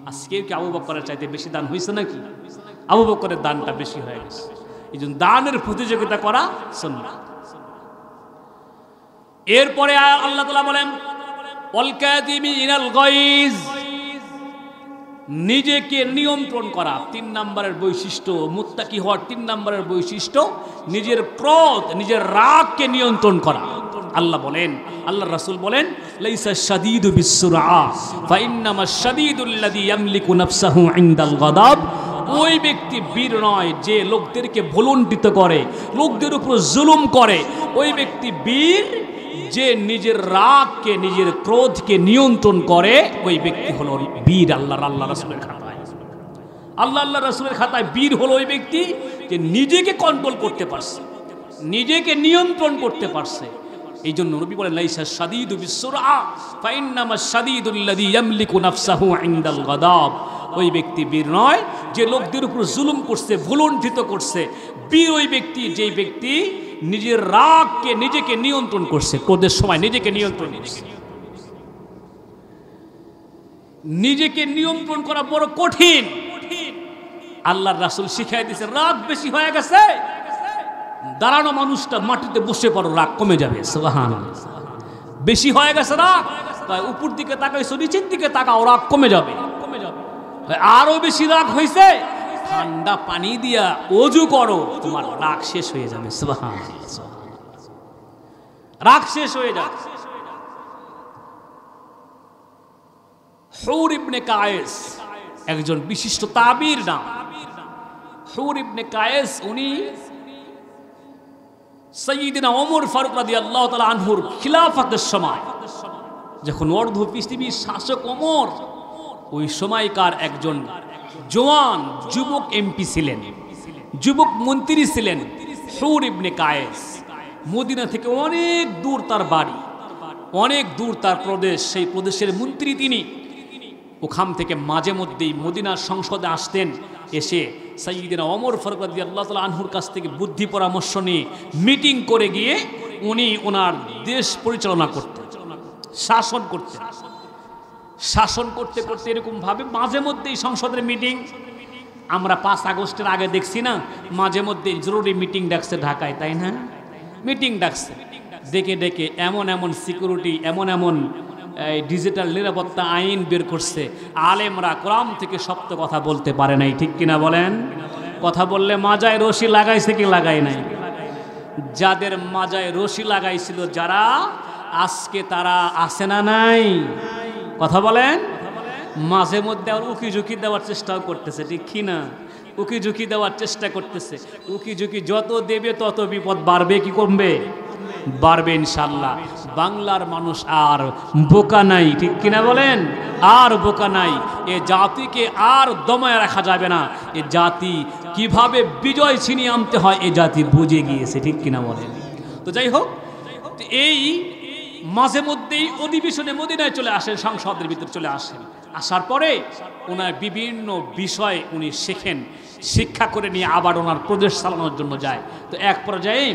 আজকে কি আবু বকরের চাইতে বেশি দান হয়েছে নাকি? আবু বকরের দানটা বেশি হয়ে গেছে। এই জন্য দানের প্রতিযোগিতা করা সুন্নাত। এরপরে আল্লাহ তাআলা বলেন, ওয়াল কাযিমিনাল গায়জ, নিজেকে নিয়ন্ত্রণ করা 3 নম্বরের বৈশিষ্ট্য। মুত্তাকি হওয়ার 3 নম্বরের বৈশিষ্ট্য নিজের ক্রোধ, নিজের রাগকে নিয়ন্ত্রণ করা। আল্লাহ বলেন, আল্লাহর রাসূল বলেন, লাইসা শাদীদু বিসসুরআ ফাইন্নামা শাদীদুল্লাযী ইয়ামলিকু নাফসাহু ইনদাল গাদাব। ওই ব্যক্তি বীর নয় যে লোকদেরকে ভুলুণ্ঠিত করে, লোকদের উপর জুলুম করে। ওই ব্যক্তি বীর যে নিজের রাগকে, নিজের ক্রোধকে নিয়ন্ত্রণ করে, ওই ব্যক্তি হলো বীর। আল্লাহ রাসূলের খাতায়, আল্লাহ রাসূলের খাতায় বীর হলো ওই ব্যক্তি যে নিজেকে কন্ট্রোল করতে পারছে, নিজেকে নিয়ন্ত্রণ করতে পারছে। এই জন্য নবী বলেন, লাইসা শাদীদু বিসসুরআ ফাইন্নামা শাদীদুল্লাযী ইয়ামলিকু নাফসাহু ইনদাল গাদাব। ওই ব্যক্তি বীর নয়। যে লোকদের উপর জুলুম করছে, ভুলুণ্ঠিত করছে, বীর ওই ব্যক্তি যেই ব্যক্তি নিজের রাগকে নিজেকে নিয়ন্ত্রণ করছে, ক্রোধের সময় নিজেকে নিয়ন্ত্রণ করছে। নিজেকে নিয়ন্ত্রণ করা বড় কঠিন। আল্লাহর রাসূল শিখাই দিয়েছে, রাগ বেশি হয়ে গেছে, দাঁড়ানো মানুষটা মাটিতে বসে পড়ো, রাগ কমে যাবে। সুবহানাল্লাহ। বেশি হয়ে গেছে রাগ, তাই উপর দিকে তাকাইছো, নিচের দিকে তাকাও, রাগ কমে যাবে। আরো বেশি রাগ হয়েছে, ঠান্ডা পানি দিয়া ওযু করো, তোমার রাগ শেষ হয়ে যাবে। সুবহানাল্লাহ। রাগ শেষ হয়ে যাবে। হুর ইবনে কায়েস একজন বিশিষ্ট তাবির নাম। হুর ইবনে কায়েস উনি সাইয়্যিদিনা ওমর ফারুক রাদিয়াল্লাহু তাআলা আনহুর খিলাফতের সময়, যখন অর্ধ পৃথিবীর শাসক ওমর, ওই সময়কার একজন জওয়ান যুবক এমপি ছিলেন, যুবক মন্ত্রী ছিলেন হুর ইবনে কায়েস। মদিনা থেকে অনেক দূর তার বাড়ি, অনেক দূর তার প্রদেশ, সেই প্রদেশের মন্ত্রী তিনি। ওখান থেকে মাঝে মধ্যেই মদিনার সংসদে আসতেন, এসে সাইয়্যিদিনা ওমর ফারুক রাদিয়াল্লাহু তাআলা আনহুর কাছ থেকে বুদ্ধি পরামর্শ নিয়ে মিটিং করে গিয়ে উনি ওনার দেশ পরিচালনা করতেন, শাসন করতেন। শাসন করতে করতে এরকম ভাবে মাঝে মধ্যেই সংসদের মিটিং, আমরা 5 আগস্টের আগে দেখছি না, মাঝে মধ্যে জরুরি মিটিং ডাকছে ঢাকায়, তাই না? মিটিং ডাকছে, ডেকে ডেকে এমন এমন সিকিউরিটি, এমন এমন ডিজিটাল নিরাপত্তা আইন বের করছে, আলেমরা কোরআন থেকে শক্ত কথা বলতে পারে নাই। ঠিক কিনা বলেন? কথা বললে মাজায় রশি লাগাইছে কি লাগাই নাই? যাদের মাজায় রশি লাগাইছিল যারা, আজকে তারা আছে না নাই? কথা বলেন। মাঝে মধ্যে আর উকি ঝুঁকি দেওয়ার চেষ্টাও করতেছে, ঠিক কি না? উকি ঝুঁকি দেওয়ার চেষ্টা করতেছে। উকি ঝুঁকি যত দেবে তত বিপদ বাড়বে কি কমবে? বাড়বে ইনশাল্লাহ। বাংলার মানুষ আর বোকা নাই, ঠিক কিনা বলেন? আর বোকা নাই। এ জাতিকে আর দমায় রাখা যাবে না। এ জাতি কিভাবে বিজয় ছিনিয়ে আনতে হয় এ জাতি বুঝে গিয়েছে, ঠিক কিনা বলেন? তো যাই হোক, এই মাঝে মধ্যেই অধিবেশনে মদিনায় চলে আসেন, সংসদের ভিতরে চলে আসেন। আসার পরে ওনার বিভিন্ন বিষয় উনি শেখেন, শিক্ষা করে নিয়ে আবার ওনার প্রদেশ চালানোর জন্য যায়। তো এক পর্যায়ে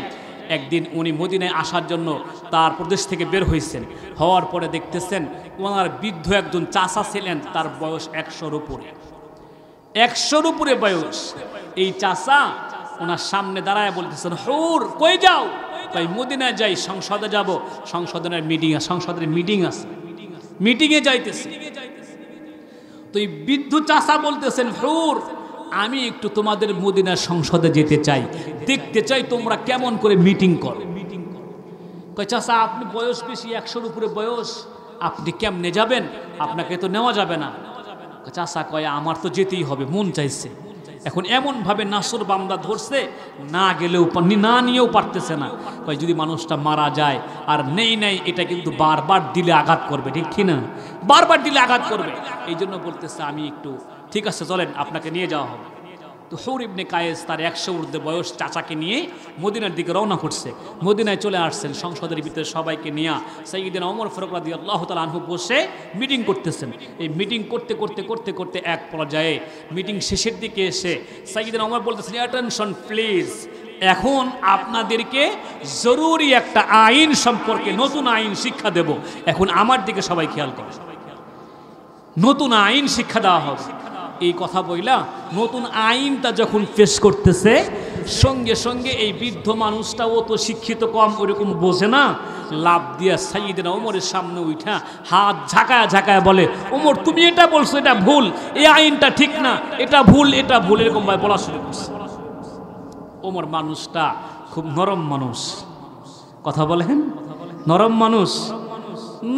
একদিন উনি মদিনায় আসার জন্য তার প্রদেশ থেকে বের হয়েছেন। হওয়ার পরে দেখতেছেন ওনার বৃদ্ধ একজন চাচা ছিলেন, তার বয়স 100-র উপরে, 100-র উপরে বয়স। এই চাচা ওনার সামনে দাঁড়ায় বলতেছেন, হুর কই যাও? তাই মদিনায় যাই, সংসদে যাব, সংসদের মিটিং আছে, মিটিংয়ে যাইতেছে। তো এই বৃদ্ধ চাচা বলতেছেন, হুর আমি একটু তোমাদের মদিনার সংসদে যেতে চাই, দেখতে চাই তোমরা কেমন করে মিটিং করো। কয় চাচা আপনি বয়স বেশি, 100-র উপরে বয়স, আপনি কেমনে যাবেন? আপনাকে তো নেওয়া যাবে না। চাচা কয় আমার তো যেতেই হবে, মন চাইছে। এখন এমনভাবে নাসর বান্দা ধরছে, না গেলেও না নিয়েও পারতেছে না। কয় যদি মানুষটা মারা যায় আর নেই এটা কিন্তু বারবার দিলে আঘাত করবে, ঠিক কি না? বারবার দিলে আঘাত করবে। এই জন্য বলতেছে আমি একটু, ঠিক আছে চলেন আপনাকে নিয়ে যাওয়া হবে। তো হুর ইবনে কায়েস তার 100 ঊর্ধ্বে বয়স চাচাকে নিয়ে মদিনার দিকে রওনা করছে। মদিনায় চলে আসছেন, সংসদের ভিতরে সবাইকে নিয়ে সাইয়্যিদিনা ওমর ফারুক রাদিয়াল্লাহু তাআলা আনহু বসে মিটিং করতেছেন। এই মিটিং করতে করতে করতে করতে এক পর্যায়ে মিটিং শেষের দিকে এসে সাইয়্যিদিনা ওমর বলতেছেন, অ্যাটেনশন প্লিজ, এখন আপনাদেরকে জরুরি একটা আইন সম্পর্কে, নতুন আইন শিক্ষা দেব। এখন আমার দিকে সবাই খেয়াল করে, নতুন আইন শিক্ষা দেওয়া হবে। এই কথা বইলা নতুন আইনটা যখন পেশ করতেছে, সঙ্গে সঙ্গে এই বৃদ্ধ মানুষটাও তো শিক্ষিত কম, ওইরকম বোঝে না, লাভ দিয়া সাইয়্যিদিনা ওমরের সামনে উঠা হাত ঝাঁকায় ঝাঁকায় বলে, ওমর তুমি এটা বলছো, এটা ভুল, এই আইনটা ঠিক না, এটা ভুল, এটা ভুল, এরকম ভাবে বলা শুরু করছে। ওমর মানুষটা খুব নরম মানুষ, কথা বলেন, নরম মানুষ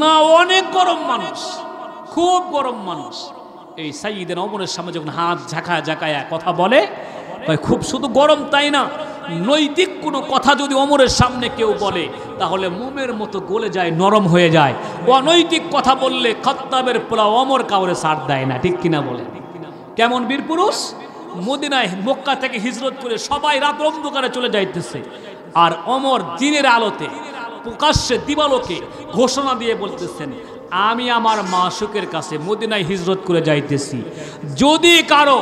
না, অনেক গরম মানুষ, খুব গরম মানুষ। এই সাইয়্যিদিনা ওমরের সামনে যখন হাত ঝাঁকায় ঝাঁকায় কথা বলে, খুব শুধু গরম তাই না, নৈতিক কোনো কথা যদি ওমরের সামনে কেউ বলে তাহলে মোমের মতো গলে যায়, নরম হয়ে যায়। অনৈতিক কথা বললে খাত্তাবের পোলা ওমর কাউরে ছাড় দেয় না, ঠিক কিনা বলে? কেমন বীর পুরুষ! মদিনায় মক্কা থেকে হিজরত করে সবাই রাত অন্ধকারে চলে যাইতেছে, আর ওমর দিনের আলোতে প্রকাশ্যে দিবালোকে ঘোষণা দিয়ে বলতেছেন, আমি আমার মাসুকের কাছে মদিনায় হিজরত করে যাইতেছি, যদি কারো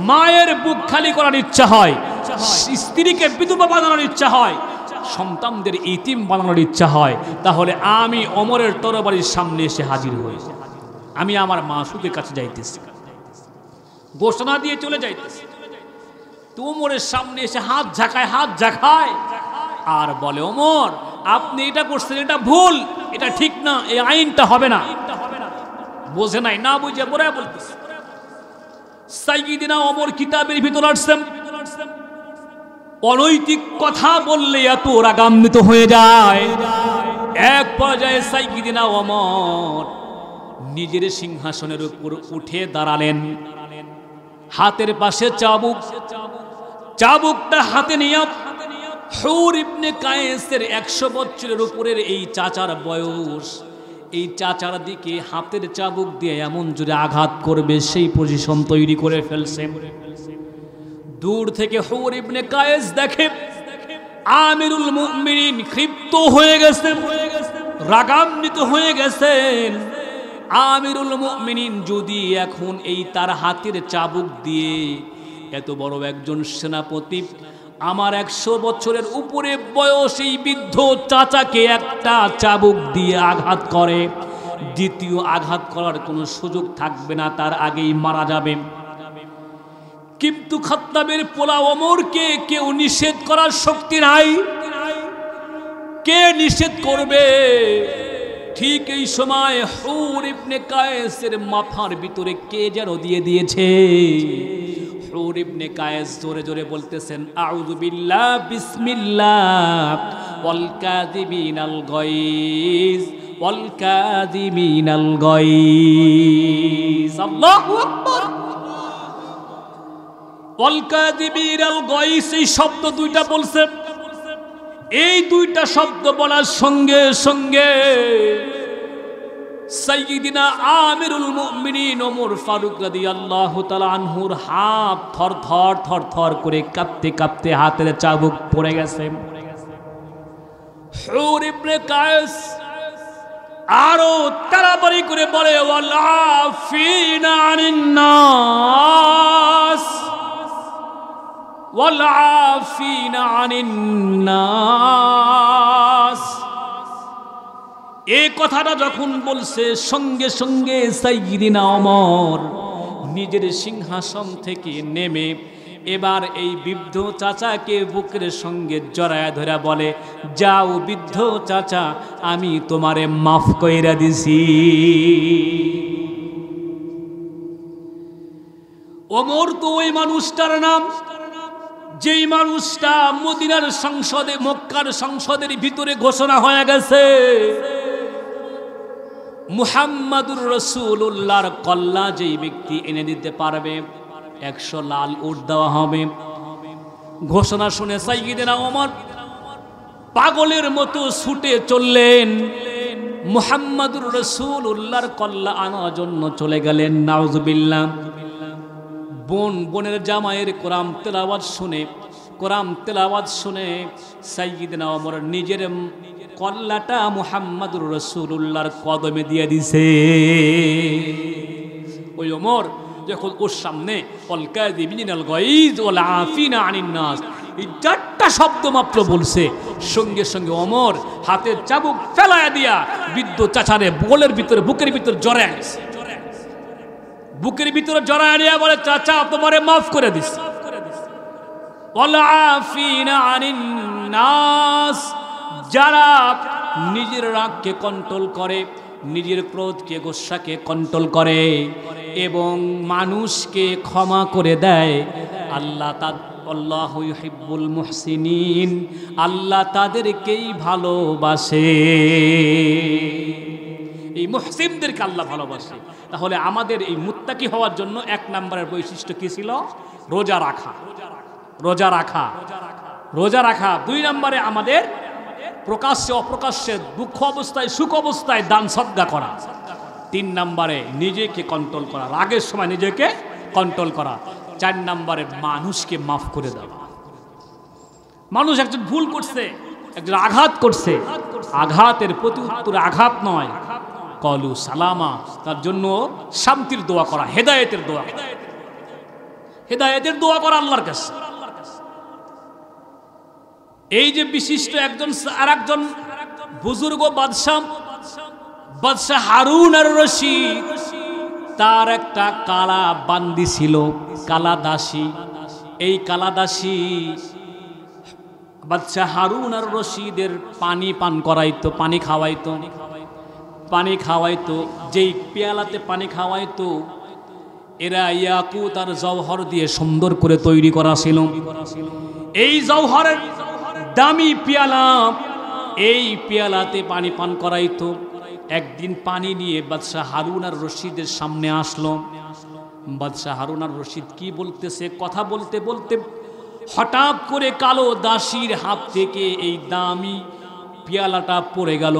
মায়ের বুক খালি করার ইচ্ছা হয়, স্ত্রীকে বিধবা বানানোর ইচ্ছা হয়, সন্তানদের ইতিম বানানোর ইচ্ছা হয়, তাহলে আমি ওমরের তরবারির সামনে এসে হাজির হই। আমি আমার মাসুকের কাছে যাইতেছি, ঘোষণা দিয়ে চলে যাইতেছি। তো ওমরের সামনে এসে হাত ঝাঁকায় আর বলে, ওমর আপনি এটা করছেন, এটা ভুল, এটা ঠিক না, এই আইনটা হবে না। বোঝে নাই, না বুঝে পড়ে বলতেছে। সাইয়্যিদিনা ওমর কিতাবের ভিতর আসছেন, অনৈতিক কথা বললে এত রাগান্বিত হয়ে যায়। এক পর্যায়ে সাইয়্যিদিনা ওমর নিজের সিংহাসনের উপর উঠে দাঁড়ালেন, হাতের পাশে চাবুকটা হাতে নিয়ে হুর ইবনে কায়েসের 100 বছরের উপরের এই চাচার বয়স, এই চাচার দিকে হাতের চাবুক দিয়ে এমন জোরে আঘাত করবে সেই পজিশন তৈরি করে ফেলছে। দূর থেকে হুর ইবনে কায়েস দেখে আমিরুল মুমিনিন ক্ষিপ্ত হয়ে গেছেন, রাগান্বিত হয়ে গেছেন। আমিরুল মুমিনিন যদি এখন এই তার হাতের চাবুক দিয়ে এত বড় একজন সেনাপতি, আমার 100 বছরের উপরে বয়স এই বৃদ্ধ চাচাকে একটা চাবুক দিয়ে আঘাত করে, দ্বিতীয় আঘাত করার কোনো সুযোগ থাকবে না, তার আগেই মারা যাবে। কিন্তু খাত্তাবের পোলা ওমরকে কেউ নিষেধ করার শক্তি নাই। কে নিষেধ করবে? ঠিক এই সময় হুর ইবনে কায়েসের মাথার ভিতরে কে যেন দিয়ে দিয়েছে। হুর ইবনে কায়েস জোরে জোরে বলতেছেন, আউযু বিল্লাহ বিসমিল্লাহ ওয়াল কাযিমিনাল গায়জ ওয়াল কাযিমিনাল গায়জ। আল্লাহু আকবার। ওয়াল কাযিমিনাল গায়জ, এই শব্দ দুইটা বলছে। এই দুইটা শব্দ বলার সঙ্গে সঙ্গে সাইয়্যিদিনা আমিরুল মুমিনিন ওমর ফারুক রাদিয়াল্লাহু তাআলা আনহুর হাত থরথর করে কাঁপতে হাতের চাবুক পড়ে গেছে। হুর ইবনে কায়েস আরো তাড়াতাড়ি করে বলে, ওয়াল আফিনা আনিন নাস ওয়াল আফিনা আনিন নাস। এই কথাটা যখন বলছে, সঙ্গে সঙ্গে সাইয়্যিদিনা ওমর নিজের সিংহাসন থেকে নেমে এবার এই বৃদ্ধ চাচাকে বুকের সঙ্গে জড়ায় ধরে বলে, যাও বৃদ্ধ চাচা, আমি তোমারে মাফ কইরা দিছি। ওমর তো ওই মানুষটার নাম, যেই মানুষটা মদিনার সংসদে, মক্কার সংসদের ভিতরে ঘোষণা হয়ে গেছে, মুহাম্মাদুর রাসূলুল্লাহর কল্লা যেই ব্যক্তি এনে দিতে পারবে 100 লাল উট দেওয়া হবে। ঘোষণা শুনে সাইয়্যিদিনা ওমর পাগলের মতো ছুটে চললেন, মুহাম্মাদুর রাসূলুল্লাহর কল্লা আনার জন্য চলে গেলেন। নাউযুবিল্লাহ। বোনের জামাইয়ের কোরআন তেলাওয়াত শুনে সাইয়্যিদিনা ওমর নিজের কল্লাটা মুহাম্মাদুর রাসূলুল্লাহর কদমে দিয়ে দিছে। ওই ওমর যখন ওর সামনে ওয়াল কাযিমিনাল গায়জ ওয়াল আফিনা আনিন নাস, এই 4টা শব্দ মাত্র বলছে, সঙ্গে সঙ্গে ওমর হাতের চাবুক ফেলায়া দিয়া বৃদ্ধ চাচারে বুকের ভিতরে জড়ায় গেছে। বুকের ভিতরে জড়ায় নিয়ে বলে, চাচা তোমারে মাফ করে দিস। ওয়াল আফিনা আনিন নাস, যারা নিজের রাগকে কন্ট্রোল করে, নিজের ক্রোধকে, গোসাকে কন্ট্রোল করে এবং মানুষকে ক্ষমা করে দেয়, আল্লাহু ইউহিব্বুল মুহসিনিন, আল্লাহ তাদেরকেই ভালোবাসে। এই মুহসিনদেরকে আল্লাহ ভালোবাসে। তাহলে আমাদের এই মুত্তাকি হওয়ার জন্য 1 নম্বরের বৈশিষ্ট্য কি ছিল? রোজা রাখা। 2 নম্বরে আমাদের প্রকাশ্যে অপ্রকাশ্যে, দুঃখ অবস্থায় সুখ অবস্থায় দান সদকা করা। 3 নম্বরে নিজেকে কন্ট্রোল করা, রাগের সময় নিজেকে কন্ট্রোল করা। 4 নম্বরে মানুষকে মাফ করে দেওয়া। মানুষ একজন ভুল করছে, একজন আঘাত করছে, আঘাতের প্রতি উত্তরে আঘাত নয়, কলু সালামা, তার জন্য শান্তির দোয়া করা, হেদায়েতের দোয়া, হেদায়েতের দোয়া করা আল্লাহর কাছে। এই যে বিশিষ্ট একজন আর একজন বুজুর্গ বাদশাহ হারুন আর রশিদ, তার একটা কালা বান্দি ছিল, কালা দাসী। এই কালা দাসী বাদশাহ হারুন আর রশিদের পানি পান করাইতো, পানি খাওয়াইতো। যেই পেয়ালাতে পানি খাওয়াইতো, এরা ইয়াকুত আর জওহর দিয়ে সুন্দর করে তৈরি করা ছিল। এই জওহরের দামি পেয়ালা, এই পেয়ালাতে পানি পান করাইতো। একদিন পানি নিয়ে বাদশাহ হারুন আর রশিদের সামনে আসলো। বাদশাহ হারুন আর রশিদ কি বলতেছে, কথা বলতে বলতে হঠাৎ করে কালো দাসীর হাত থেকে এই দামি পেয়ালাটা পড়ে গেল।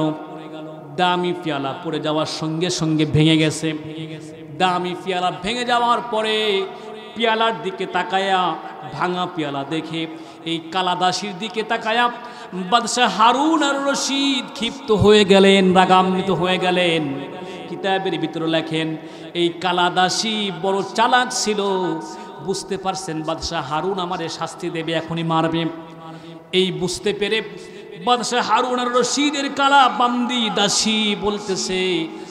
দামি পেয়ালা পড়ে যাওয়ার সঙ্গে সঙ্গে ভেঙে গেছে। দামি পেয়ালা ভেঙে যাওয়ার পরে পেয়ালার দিকে তাকায়া, ভাঙা পেয়ালা দেখে এই কালা দাসীর দিকে তাকায়া বাদশাহ হারুন আর রশিদ ক্ষিপ্ত হয়ে গেলেন, রাগান্বিত হয়ে গেলেন। কিতাবের ভিতরে লেখেন, এই কালা দাসী বড় চালাক ছিল, বুঝতে পারছেন বাদশাহ হারুন আমারে শাস্তি দেবে, এখনই মারবে। এই বুঝতে পেরে বাদশাহ হারুন আর রশিদের কালা বান্দি দাসী বলতেছে,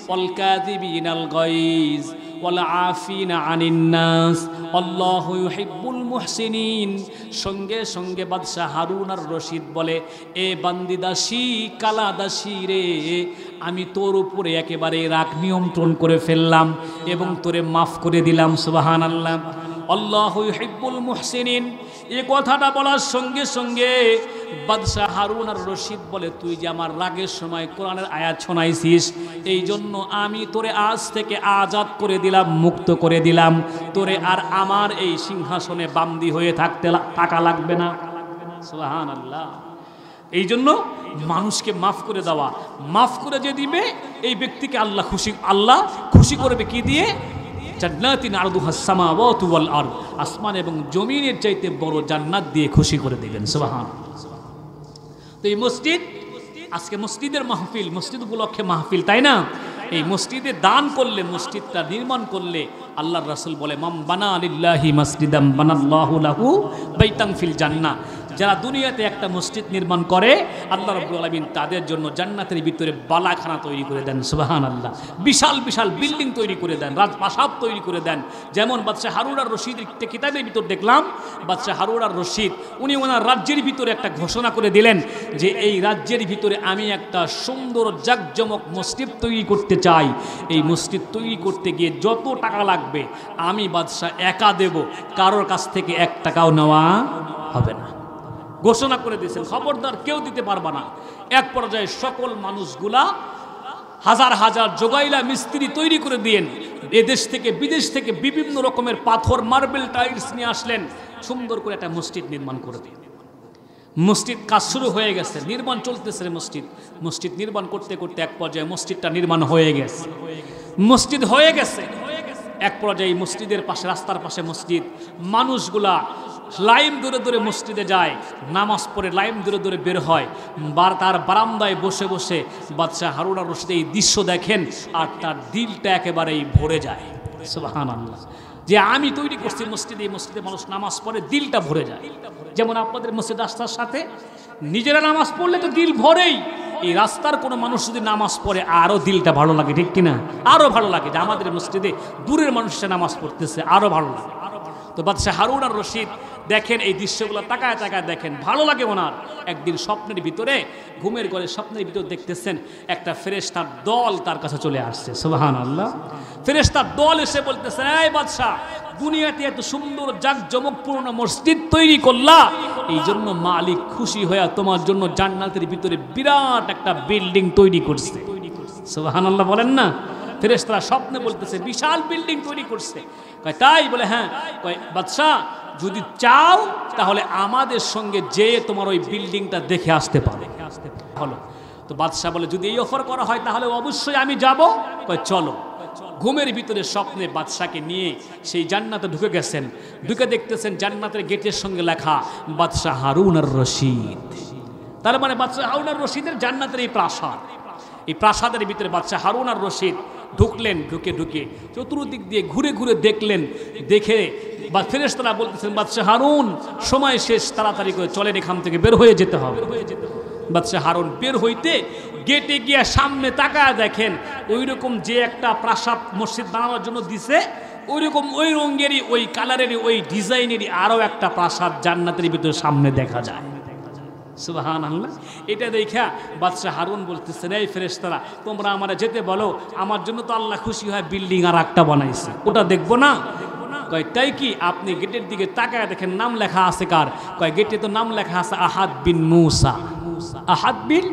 ওয়াল কাযিবিনাল গায়জ ওয়াল আফিনা আনিন নাস আল্লাহু ইউহিব্বুল মুহসিনিন। সঙ্গে সঙ্গে বাদশাহ হারুন আর রশিদ বলে, এ বান্দি দাসী, কালা দাসী রে, আমি তোর উপরে একেবারে রাগ নিয়ন্ত্রণ করে ফেললাম এবং তোরে মাফ করে দিলাম। সুবহানাল্লাহ। আল্লাহু ইউহিব্বুল মুহসিনিন। এই কথাটা বলার সঙ্গে সঙ্গে বাদশাহ হারুন আর রশিদ বলে, তুই যে আমার রাগের সময় কোরআনের আয়াত শোনাইছিস, এই জন্য আমি তোরে আজ থেকে আজাদ করে দিলাম, মুক্ত করে দিলাম। তোরে আর আমার এই সিংহাসনে বান্দি হয়ে থাকা লাগবে না। সুবহানাল্লাহ। এই জন্য মানুষকে মাফ করে দেওয়া, মাফ করে যে দিবে এই ব্যক্তিকে আল্লাহ খুশি করবে কি দিয়ে? জান্নাতিন আরদুহাস সামাওয়াতু ওয়াল আরদ, আসমান এবং জমিনের চাইতে বড় জান্নাত দিয়ে খুশি করে দিবেন। সুবহানাল্লাহ। তো এই মসজিদ, আজকে মসজিদের মাহফিল, মসজিদ উপলক্ষে মাহফিল, তাই না? এই মসজিদে দান করলে, মসজিদটা নির্মাণ করলে, আল্লাহর রাসূল বলে, মান বানা লিল্লাহি মাসজিদাম বানাল্লাহু লাহু বাইতান ফিল জান্নাহ। যারা দুনিয়াতে একটা মসজিদ নির্মাণ করে, আল্লাহ রাব্বুল আলামিন তাদের জন্য জান্নাতের ভিতরে বালাখানা তৈরি করে দেন। সুবহানাল্লাহ। বিশাল বিশাল বিল্ডিং তৈরি করে দেন, রাজপ্রাসাদ তৈরি করে দেন। যেমন বাদশাহ হারুন আর রশিদের কিতাবের ভিতর দেখলাম, বাদশাহ হারুন আর রশিদ উনি ওনার রাজ্যের ভিতরে একটা ঘোষণা করে দিলেন যে এই রাজ্যের ভিতরে আমি একটা সুন্দর জাকজমক মসজিদ তৈরি করতে চাই। এই মসজিদ তৈরি করতে গিয়ে যত টাকা লাগবে আমি বাদশাহ একা দেব, কারোর কাছ থেকে 1 টাকাও নেওয়া হবে না। ঘোষণা করে দিয়েছেন, খবরদার কেউ দিতে পারবে না। এক পর্যায়ে সকল মানুষগুলা হাজার হাজার জোগাইলা মিস্ত্রি তৈরি করে দিয়েন। এদেশ থেকে বিদেশ থেকে বিভিন্ন রকমের পাথর, মার্বেল, টাইলস নিয়ে আসলেন, সুন্দর করে একটা মসজিদ নির্মাণ করে দিন। মসজিদ কাজ শুরু হয়ে গেছে, নির্মাণ চলতেছে। মসজিদ নির্মাণ করতে করতে এক পর্যায়ে মসজিদটা নির্মাণ হয়ে গেছে। মসজিদ হয়ে গেছে, এক পর্যায়ে মসজিদের পাশে, রাস্তার পাশে মসজিদ, মানুষগুলা লাইন ধরে ধরে মসজিদে যায়, নামাজ পড়ে লাইন ধরে ধরে বের হয়। তার বারান্দায় বসে বসে বাদশাহ হারুন আর রশিদ এই দৃশ্য দেখেন আর তার দিলটা একেবারেই ভরে যায়। সুবহানাল্লাহ। যে আমি তৈরি করছি মসজিদে, এই মসজিদে মানুষ নামাজ পড়ে, দিলটা ভরে যায়। যেমন আপনাদের মসজিদ রাস্তার সাথে নিজেরা নামাজ পড়লে তো দিল ভরেই, এই রাস্তার কোনো মানুষ যদি নামাজ পড়ে আরও দিলটা ভালো লাগে, ঠিক কিনা? আরও ভালো লাগে যে আমাদের মসজিদে দূরের মানুষরা নামাজ পড়তেছে, আরও ভালো লাগে। তো বাদশাহ হারুন আর রশিদ দেখেন এই দৃশ্যগুলো, তাকায় তাকায় দেখেন, ভালো লাগে ওনার। একদিন স্বপ্নের ভিতরে, ঘুমের ঘরে স্বপ্নের ভিতরে দেখতেছেন একটা ফেরেশতার দল তার কাছে চলে আসছে। সুবহানাল্লাহ। ফেরেশতার দল এসে বলতেছে, এই বাদশাহ, দুনিয়াতে এত সুন্দর জাকজমকপূর্ণ মসজিদ তৈরি করলা, এই জন্য মালিক খুশি হয়ে তোমার জন্য জান্নাতের ভিতরে বিরাট একটা বিল্ডিং তৈরি করছে। সুবহানাল্লাহ বলেন না? ফেরেশতারা স্বপ্নে বলতেছে বিশাল বিল্ডিং তৈরি করছে। কয় তাই? বলে হ্যাঁ। কয় বাদশাহ, যদি চাও তাহলে আমাদের সঙ্গে যেয়ে তোমার ওই বিল্ডিংটা দেখে আসতে পারে। হলো তো বাদশাহ বলে, যদি এই অফার করা হয় তাহলে অবশ্যই আমি যাব। কয় চলো। ঘুমের ভিতরে স্বপ্নে বাদশাকে নিয়ে সেই জান্নাতে ঢুকে গেছেন। ঢুকে দেখতেছেন জান্নাতের গেটের সঙ্গে লেখা বাদশাহ হারুন আর রশিদ। তার মানে বাদশাহ হারুন আর রশিদের জান্নাতের এই প্রাসাদ। এই প্রাসাদের ভিতরে বাদশাহ হারুন আর রশিদ ঢুকলেন। ঢুকে চতুর্দিক দিয়ে ঘুরে ঘুরে দেখলেন। দেখে বা ফেরেশতারা বলতেছেন, বাদশাহ হারুন সময় শেষ, তাড়াতাড়ি করে চলেন, এখান থেকে বের হয়ে যেতে হবে। বাদশাহ হারুন বের হইতে গেটে গিয়ে সামনে তাকায় দেখেন ওই রকম যে একটা প্রাসাদ মসজিদ বানানোর জন্য দিছে, ওই রকম ওই রঙেরই ওই কালারেরই ওই ডিজাইনেরই আরও একটা প্রাসাদ জান্নাতের ভিতরে সামনে দেখা যায়। সুবহানাল্লাহ। এটা দেখা বাদশাহ হারুন বলতেছেন, এই ফেরেশতারা তোমরা আমারে যেতে বলো, আমার জন্য তো আল্লাহ খুশি হয় বিল্ডিং আর একটা বানাইছে, ওটা দেখবো না? কয় তাই কি? আপনি গেটের দিকে তাকায় দেখেন নাম লেখা আছে কার? কয় গেটে তো নাম লেখা আছে আহাদ বিন মুসা। আহাদ বিন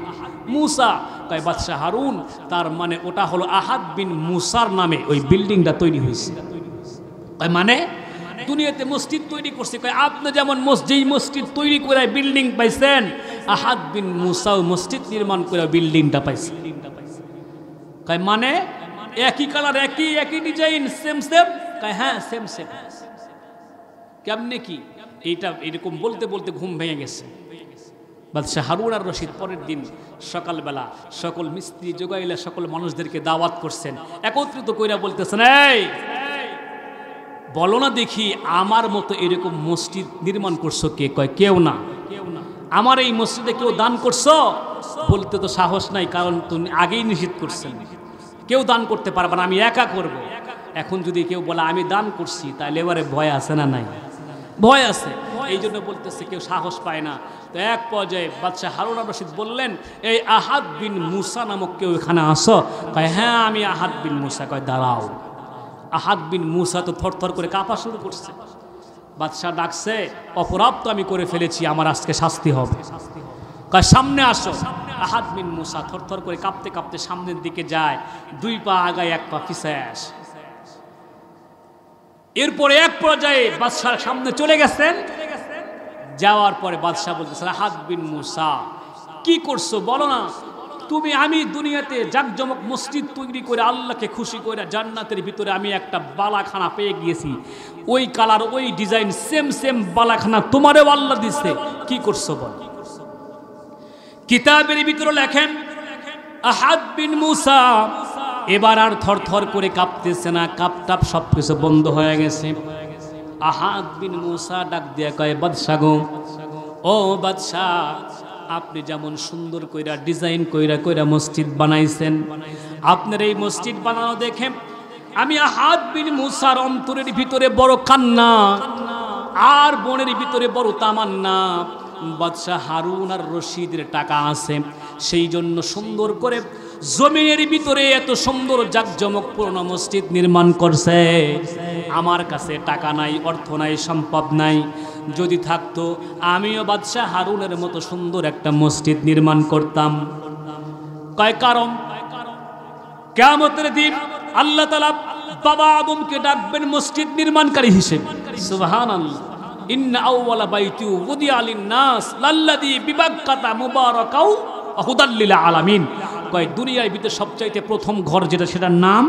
মুসা। কয় বাদশাহ হারুন তার মানে ওটা হলো আহাদ বিন মুসার নামে ওই বিল্ডিংটা তৈরি হয়েছে। কয় মানে দুনিয়াতে মসজিদ তৈরি করছে। কয় আপনি যেমন যেই মসজিদ তৈরি করে বিল্ডিং পাইছেন, আহাদ বিন মুসাও মসজিদ নির্মাণ করে বিল্ডিংটা পাইছে। কয় মানে একই কালার, একই ডিজাইন, সেম সেম? কয় হ্যাঁ সেম সেম। কেমনে কি? এইটা এরকম বলতে বলতে ঘুম ভেঙে গেছে বাদশাহ হারুন আর রশিদ। পরের দিন সকালবেলা সকল মিস্ত্রি জোগাইলে সকল মানুষদেরকে দাওয়াত করছেন, একত্রিত কইরা বলতেছেন, এই বলো না দেখি আমার মতো এরকম মসজিদ নির্মাণ করছো কে? কয় কেউ না। আমার এই মসজিদে কেউ দান করছো? বলতে তো সাহস নাই, কারণ তুমি আগেই নিষেধ করছেন কেউ দান করতে পারবে না, আমি একা করব। এখন যদি কেউ বলে আমি দান করছি, তাহলে এবারে ভয় আছে না নাই? ভয় আছে। এই জন্য বলতেছে কেউ সাহস পায় না। তো এক পর্যায়ে বাদশাহ হারুন আর রশিদ বললেন, এই আহাদ বিন মুসা নামক কেউ এখানে আসো? কয় হ্যাঁ আমি আহাদ বিন মুসা। কয় দাঁড়াও। আহাদ বিন মুসা তো থরথর করে কাঁপা শুরু করছে। বাদশাহ ডাকছে, অপরাধ তো আমি করে ফেলেছি, আমার আজকে শাস্তি হবে। কয় সামনে আসো। আহাদ বিন মুসা থরথর করে কাঁপতে কাঁপতে সামনের দিকে যায়, 2 পা আগায় 1 পা পিছায় আসে। এরপরে এক পর্যায়ে বাদশাহ সামনে চলে গেছেন। যাওয়ার পরে বাদশাহ বলতেছে, আহাদ বিন মুসা কি করছো বলো না? আমি দুনিয়াতে জাকজমক মসজিদ তৈরি করে আল্লাহকে খুশি করে জান্নাতের ভিতরে আমি একটা বালাখানা পেয়ে গিয়েছি, ওই কালার ওই ডিজাইন সেম সেম বালাখানা তোমারও আল্লাহ দিচ্ছে, কি করছো বল? কিতাবের ভিতরে লেখেন আহাদ বিন মুসা এবার আর থরথর করে কাঁপতেছে না, কাঁপটাপ সবকিছু বন্ধ হয়ে গেছে। আহাদ বিন মুসা ডাক দিয়া কয়, বাদশাহ গো, ও বাদশাহ, আপনি যেমন সুন্দর কইরা ডিজাইন কইরা মসজিদ বানাইছেন, আপনার এই মসজিদ বানানো দেখে আমি আহাদ বিন মুসার অন্তরের ভিতরে বড় কান্না আর বনের ভিতরে বড় তামান্না। বাদশাহ হারুন আর রশিদের টাকা আছে, সেই জন্য সুন্দর করে জমিনের ভিতরে এত সুন্দর জাকজমকপূর্ণ মসজিদ নির্মাণ করছে। আমার কাছে টাকা নাই, অর্থ নাই, সম্পদ নাই। যদি থাকতো আমিও বাদশাহ হারুনের মতো সুন্দর একটা মসজিদ নির্মাণ করতাম। কয় কারণ কিয়ামতের দিন আল্লাহ তাআলা বাবা আদমকে ডাকবেন মসজিদ নির্মাণকারী হিসেবে। সুবহানাল্লাহ। ইন্না আউওয়ালা বাইতি উদিয়া লিন-নাস লাল্লাযী বিবাক্কাতা মুবারাকাও হুদাল লিল আলামিন। কয় দুনিয়ার ভিতরে সবচাইতে প্রথম ঘর যেটা, সেটার নাম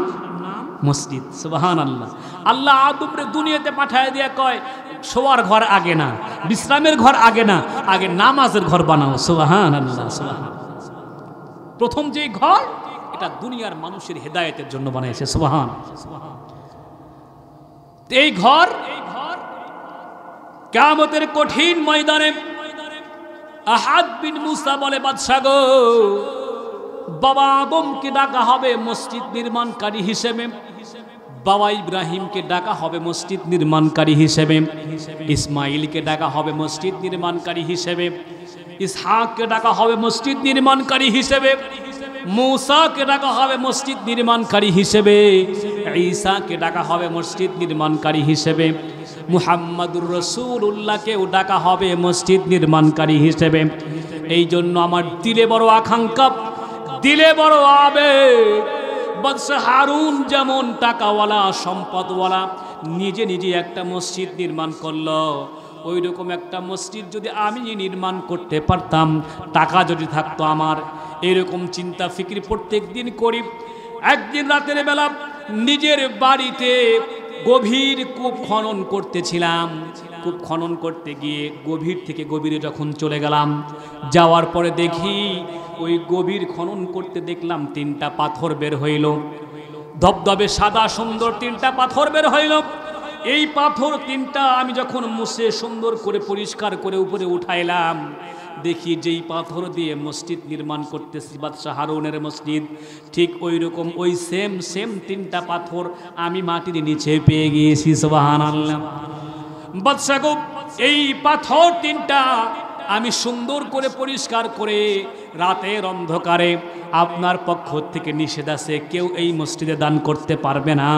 মসজিদ। সুবহানাল্লাহ। আল্লাহ আদমরে দুনিয়াতে পাঠায় দিয়া কয় শোয়ার ঘর আগে না, বিশ্রামের ঘর আগে না, আগে নামাজের ঘর বানাও। সুবহানাল্লাহ। প্রথম যে ঘর, এটা দুনিয়ার মানুষের হেদায়েতের জন্য বানাইছে। সুবহানাল্লাহ। এই ঘর কিয়ামতের কঠিন ময়দানে আহাদ বিন মুসা বলে, বাদশাহ গো, বাবা আদমকে ডাকা হবে মসজিদ নির্মাণকারী হিসেবে, বাবা ইব্রাহিমকে ডাকা হবে মসজিদ নির্মাণকারী হিসেবে, ইসমাইলকে ডাকা হবে মসজিদ নির্মাণকারী হিসেবে, ইসহাককে ডাকা হবে মসজিদ নির্মাণকারী হিসেবে, মূসাকে ডাকা হবে মসজিদ নির্মাণকারী হিসেবে, ঈসাকে ডাকা হবে মসজিদ নির্মাণকারী হিসেবে, মুহাম্মাদুর রাসূলুল্লাহকেও ডাকা হবে মসজিদ নির্মাণকারী হিসেবে। এই জন্য আমার দিলে বড় আকাঙ্ক্ষা, দিলে বড় আবেগ, বাদশাহ হারুন যেমন টাকাওয়ালা সম্পদওয়ালা নিজে নিজে একটা মসজিদ নির্মাণ করলো, ওই রকম একটা মসজিদ যদি আমি নির্মাণ করতে পারতাম, টাকা যদি থাকতো আমার, এরকম চিন্তা ফিকির প্রত্যেক দিন করি। একদিন রাতের বেলা নিজের বাড়িতে গভীর কূপ খনন করতেছিলাম। কূপ খনন করতে গিয়ে গভীর থেকে গভীরে যখন চলে গেলাম, যাওয়ার পরে দেখি ওই গভীর খনন করতে দেখলাম 3টা পাথর বের হইল, ধবধবে সাদা সুন্দর 3টা পাথর বের হইল। এই পাথর 3টা আমি যখন মুছে সুন্দর করে পরিষ্কার করে উপরে উঠাইলাম, দেখি যেই পাথর দিয়ে মসজিদ নির্মাণ করতেছি বাদশাহ হারুনের মসজিদ, ঠিক ওই রকম ওই সেম 3টা পাথর আমি মাটির নিচে পেয়ে গিয়েছি। সুবহানাল্লাহ। বাদশাহ গো, এই পাথর 3টা আমি সুন্দর করে পরিষ্কার করে রাতের অন্ধকারে, আপনার পক্ষ থেকে নিষেধ আছে কেউ এই মসজিদে দান করতে পারবে না,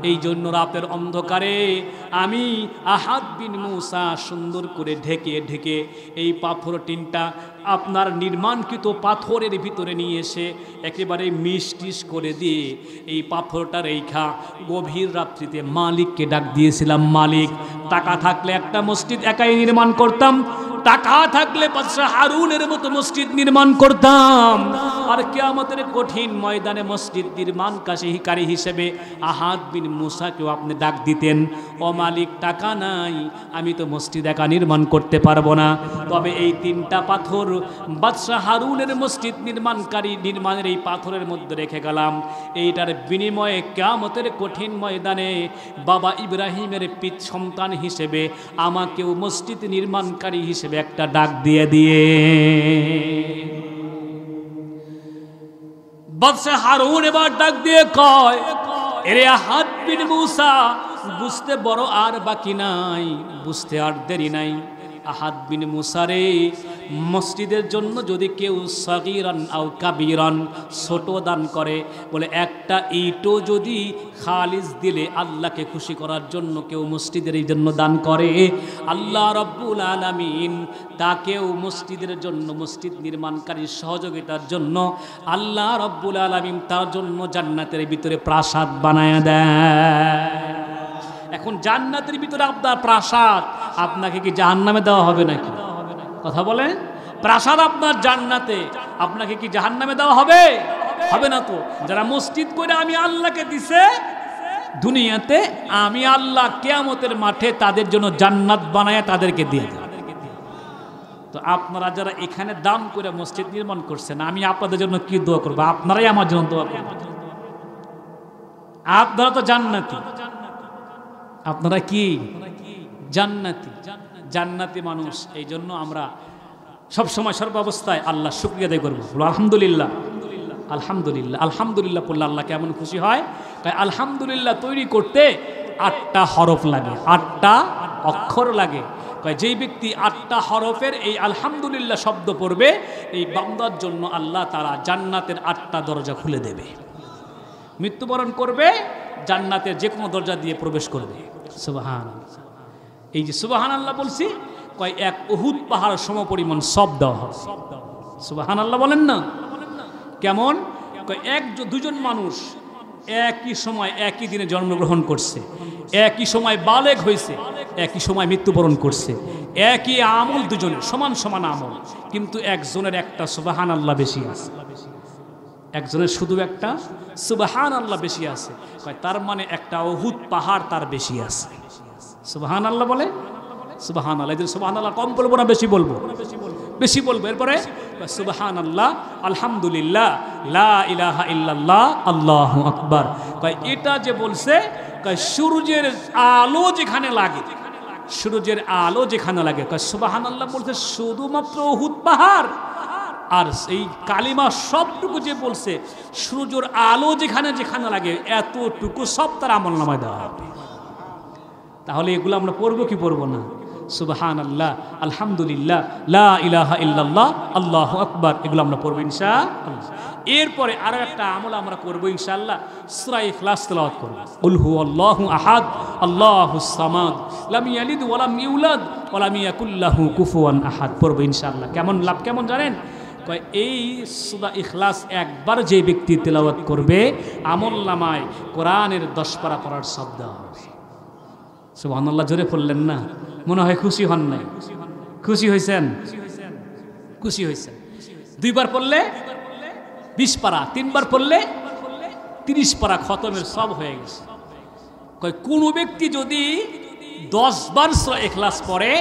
এই জন্য রাতের অন্ধকারে আমি আহাদ বিন মুসা সুন্দর করে ঢেকে ঢেকে এই পাথর 3টা আপনার নির্মাণকৃত পাথরের ভিতরে নিয়ে এসে একেবারে মিষ্টিস করে দিয়ে এই পাথরটা রেখা গভীর রাত্রিতে মালিককে ডাক দিয়েছিলাম, মালিক টাকা থাকলে একটা মসজিদ একাই নির্মাণ করতাম, টাকা থাকলে বাদশাহ হারুনের মতো মসজিদ নির্মাণ করতাম, আর কিয়ামতের কঠিন ময়দানে মসজিদ নির্মাণকারী হিসেবে আহাদ বিন মুসাকেও আপনি ডাক দিতেন, ও মালিক টাকা নাই, আমি তো মসজিদ একা নির্মাণ করতে পারবো না, তবে এই 3টা পাথর বাদশাহ হারুনের মসজিদ নির্মাণের এই পাথরের মধ্যে রেখে গেলাম, এইটার বিনিময়ে কিয়ামতের কঠিন ময়দানে বাবা ইব্রাহিমের সন্তান হিসেবে আমাকেও মসজিদ নির্মাণকারী হিসেবে একটা ডাক দিয়ে বাদশাহ হারুন এবার ডাক দিয়ে কয়, এরে আহাদ বিন মুসা, বুঝতে বড় আর বাকি নাই, বুঝতে আর দেরি নাই। আহাদ বিন মুসা রে, মসজিদের জন্য যদি কেউ সগীরান আও কাবীরান ছোট দান করে, বলে একটা ইটও যদি খালিস দিলে আল্লাহকে খুশি করার জন্য কেউ মসজিদের এই জন্য দান করে, আল্লাহ রাব্বুল আলামিন তাকেও মসজিদের জন্য, মসজিদ নির্মাণকারী সহযোগিতার জন্য আল্লাহ রাব্বুল আলামিন তার জন্য জান্নাতের ভিতরে প্রাসাদ বানায়া দেয়। এখন জান্নাতের ভিতরে আপনার প্রাসাদ, আপনাকে কি জাহান্নামে দেওয়া হবে নাকি? কথা বলেন, প্রাসাদ আপনার জান্নাতে, আপনাকে কি জাহান্নামে দেওয়া হবে? হবে না তো। যারা মসজিদ করে আমি আল্লাহকে দিছে দুনিয়াতে, আমি আল্লাহ কিয়ামতের মাঠে তাদের জন্য জান্নাত বানায় তাদেরকে দিয়ে দেব। তো আপনারা যারা এখানে দান করে মসজিদ নির্মাণ করছেন, আমি আপনাদের জন্য কি দোয়া করবো? আপনারাই আমার জন্য দোয়া করবেন। আপনারা তো জান্নাতি, আপনারা কি জান্নাতি, জান্নাতি মানুষ। এই জন্য আমরা সবসময় সর্বাবস্থায় আল্লাহ শুকরিয়া আদায় করবো। আলহামদুলিল্লাহ, আলহামদুলিল্লাহ, আলহামদুলিল্লাহ পড়লে আল্লাহ কেমন খুশি হয়। তাই আলহামদুলিল্লাহ তৈরি করতে 8টা হরফ লাগে, 8টা অক্ষর লাগে। যেই ব্যক্তি 8টা হরফের এই আলহামদুলিল্লাহ শব্দ পড়বে, এই বান্দার জন্য আল্লাহ তাআলা জান্নাতের 8টা দরজা খুলে দেবে। মৃত্যুবরণ করবে, জান্নাতের যে কোনো দরজা দিয়ে প্রবেশ করবে। সুবহানাল্লাহ। এই যে সুবহানাল্লাহ বলছি, কয় এক উহুদ পাহাড় সমপরিমাণ সব দেওয়া হবে। সুবহানাল্লাহ বলেন না? কেমন? কয় দুজন মানুষ একই সময় একই দিনে জন্মগ্রহণ করছে, একই সময় বালেগ হয়েছে, একই সময় মৃত্যুবরণ করছে, একই আমল, দুজনের সমান সমান আমল, কিন্তু একজনের একটা সুবহানাল্লাহ বেশি আছে, একজনের শুধু একটা সুবহানাল্লাহ বেশি আছে। তার মানে একটা উহুদ পাহাড় তার বেশি আছে। সুবহানাল্লাহ বলে, সুবহানাল্লাহ। এই সুবহানাল্লাহ কম বলবো না বেশি বলবো? বেশি বলবো। এরপরে সুবহানাল্লাহ, আলহামদুলিল্লাহ, লা ইলাহা ইল্লাল্লাহ, আল্লাহু আকবার। এটা যে বলছে, সূর্যের আলো যেখানে লাগে, সূর্যের আলো যেখানে লাগে, সুবহানাল্লাহ বলছে শুধুমাত্র উহুদ পাহাড়। আর এই কালিমা সবটুকু যে বলছে, সূর্যের আলো যেখানে যেখানে লাগে, এতটুকু সব তার আমলনামায় দেওয়া হবে। তাহলে এগুলো আমরা পড়বো কি পড়বো না? সুবহানাল্লাহ, আলহামদুলিল্লাহ, লা ইলাহা ইল্লাল্লাহ, আল্লাহু আকবার, এগুলো আমরা পড়বো ইনশাআল্লাহ। এরপরে আরো একটা আমল আমরা করবো ইনশাআল্লাহ, সূরা ইখলাস তেলাওয়াত করব। কুল হুয়াল্লাহু আহাদ, আল্লাহুস সামাদ, লাম ইয়ালিদ ওয়া লাম ইউলাদ ওয়া লাম ইয়াকুল লাহু কুফুয়ান আহাদ পড়বো ইনশাআল্লাহ। কেমন লাভ, কেমন জানেন? এই সূরা ইখলাস একবার যে ব্যক্তি তেলাওয়াত করবে, আমলনামায় কোরআনের 10 পারা পড়ার শব্দ হবে। সুবহানাল্লাহ জোরে পড়লেন না? মনে হয় খুশি হন নাই? খুশি হয়েছেন? খুশি হয়েছেন। 2 বার পড়লে 20 পারা, 3 বার পড়লে 30 পারা খতমের সব হয়ে গেছে। কোনো ব্যক্তি যদি 10 বার সূরা ইখলাস পড়ে,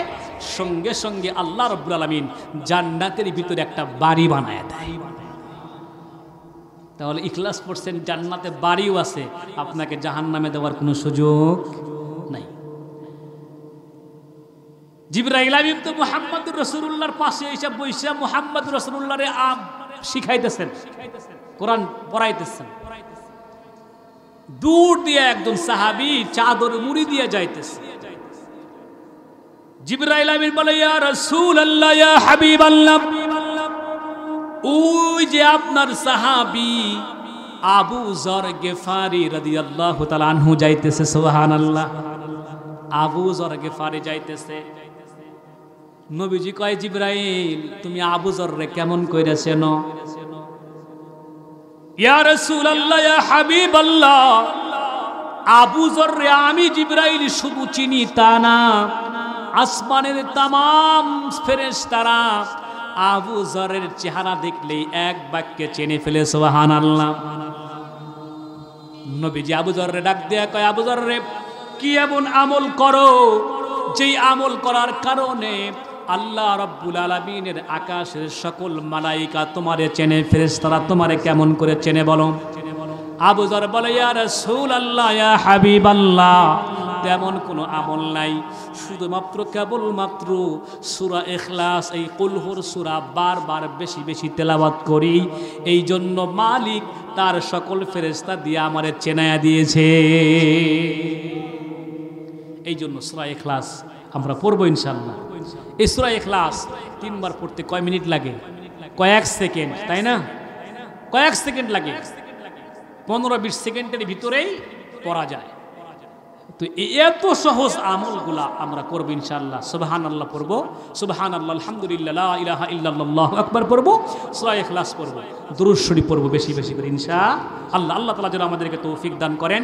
সঙ্গে সঙ্গে আল্লাহ রাব্বুল আলামিন জান্নাতের ভিতরে একটা বাড়ি বানায় দেয়। তাহলে ইখলাস পড়ছেন, জান্নাতে বাড়িও আছে, আপনাকে জাহান্নামে দেওয়ার কোনো সুযোগ নাই। জিবরাইল আমিন তো মুহাম্মদুর রাসূলুল্লাহর পাশে এসে বইসা মুহাম্মদুর রাসূলুল্লাহরে শিখাইতেছেন, কোরআন পড়াইতেছেন। দূর দিয়ে একজন সাহাবী চাদর মুড়ি দিয়ে যাইতেছে। জিবরাইল আমিন বলে, ইয়া রাসূলুল্লাহ, ইয়া হাবিবাল্লাহ, ওই যে আপনার সাহাবী আবু যর গিফারি রাদিয়াল্লাহু তাআলা আনহু যাইতেছে। সুবহানাল্লাহ, আবু যর গিফারি যাইতেছে। নবীজি কয়, জিবরাইল তুমি আবু যররে কেমন কইরা চেনো? ইয়া রাসূলুল্লাহ, ইয়া হাবিবাল্লাহ, আবু যররে আমি জিবরাইল শুধু চিনি তা না, আসমানের তামাম ফেরেশতারা আবু যরের চেহারা দেখলেই এক বাক্যে চেনে ফেলে। সুবহানাল্লাহ। নবীজি আবু যররে ডাক দেয়া কয়, আবু যররে কি এমন আমল করো যেই আমল করার কারণে আল্লাহ রাব্বুল আলামিনের আকাশের সকল মালাইকা তোমারে চেনে, ফেরেশতারা তোমারে কেমন করে চেনে বলো? আবু যর বলে, ইয়া রাসূলুল্লাহ, ইয়া হাবিবাল্লাহ, তেমন কোনো আমল নাই, শুধুমাত্র কেবলমাত্র সূরা ইখলাস, এই কুলহুর সূরা বারবার বেশি বেশি তেলাওয়াত করি, এই জন্য মালিক তার সকল ফেরেশতা দিয়ে আমারে চেনায়া দিয়েছে। এই জন্য সূরা ইখলাস আমরা পড়বো ইনশাআল্লাহ। এই সূরা ইখলাস 3 বার পড়তে কয় মিনিট লাগে? কয়েক সেকেন্ড, তাই না? কয়েক সেকেন্ড লাগে, 15-20 সেকেন্ডের ভিতরেই পড়া যায়। তো এত সহজ আমলগুলা আমরা করব ইনশাআল্লাহ। সুবহানাল্লাহ পড়ব, সুবহানাল্লাহ, আলহামদুলিল্লাহ, লা ইলাহা ইল্লাল্লাহ, আল্লাহু আকবার পড়ব, সূরা ইখলাস পড়ব, দুরূদ শরীফ পড়ব বেশি বেশি করে ইনশাআল্লাহ। আল্লাহ তাআলা যেন আমাদেরকে তৌফিক দান করেন।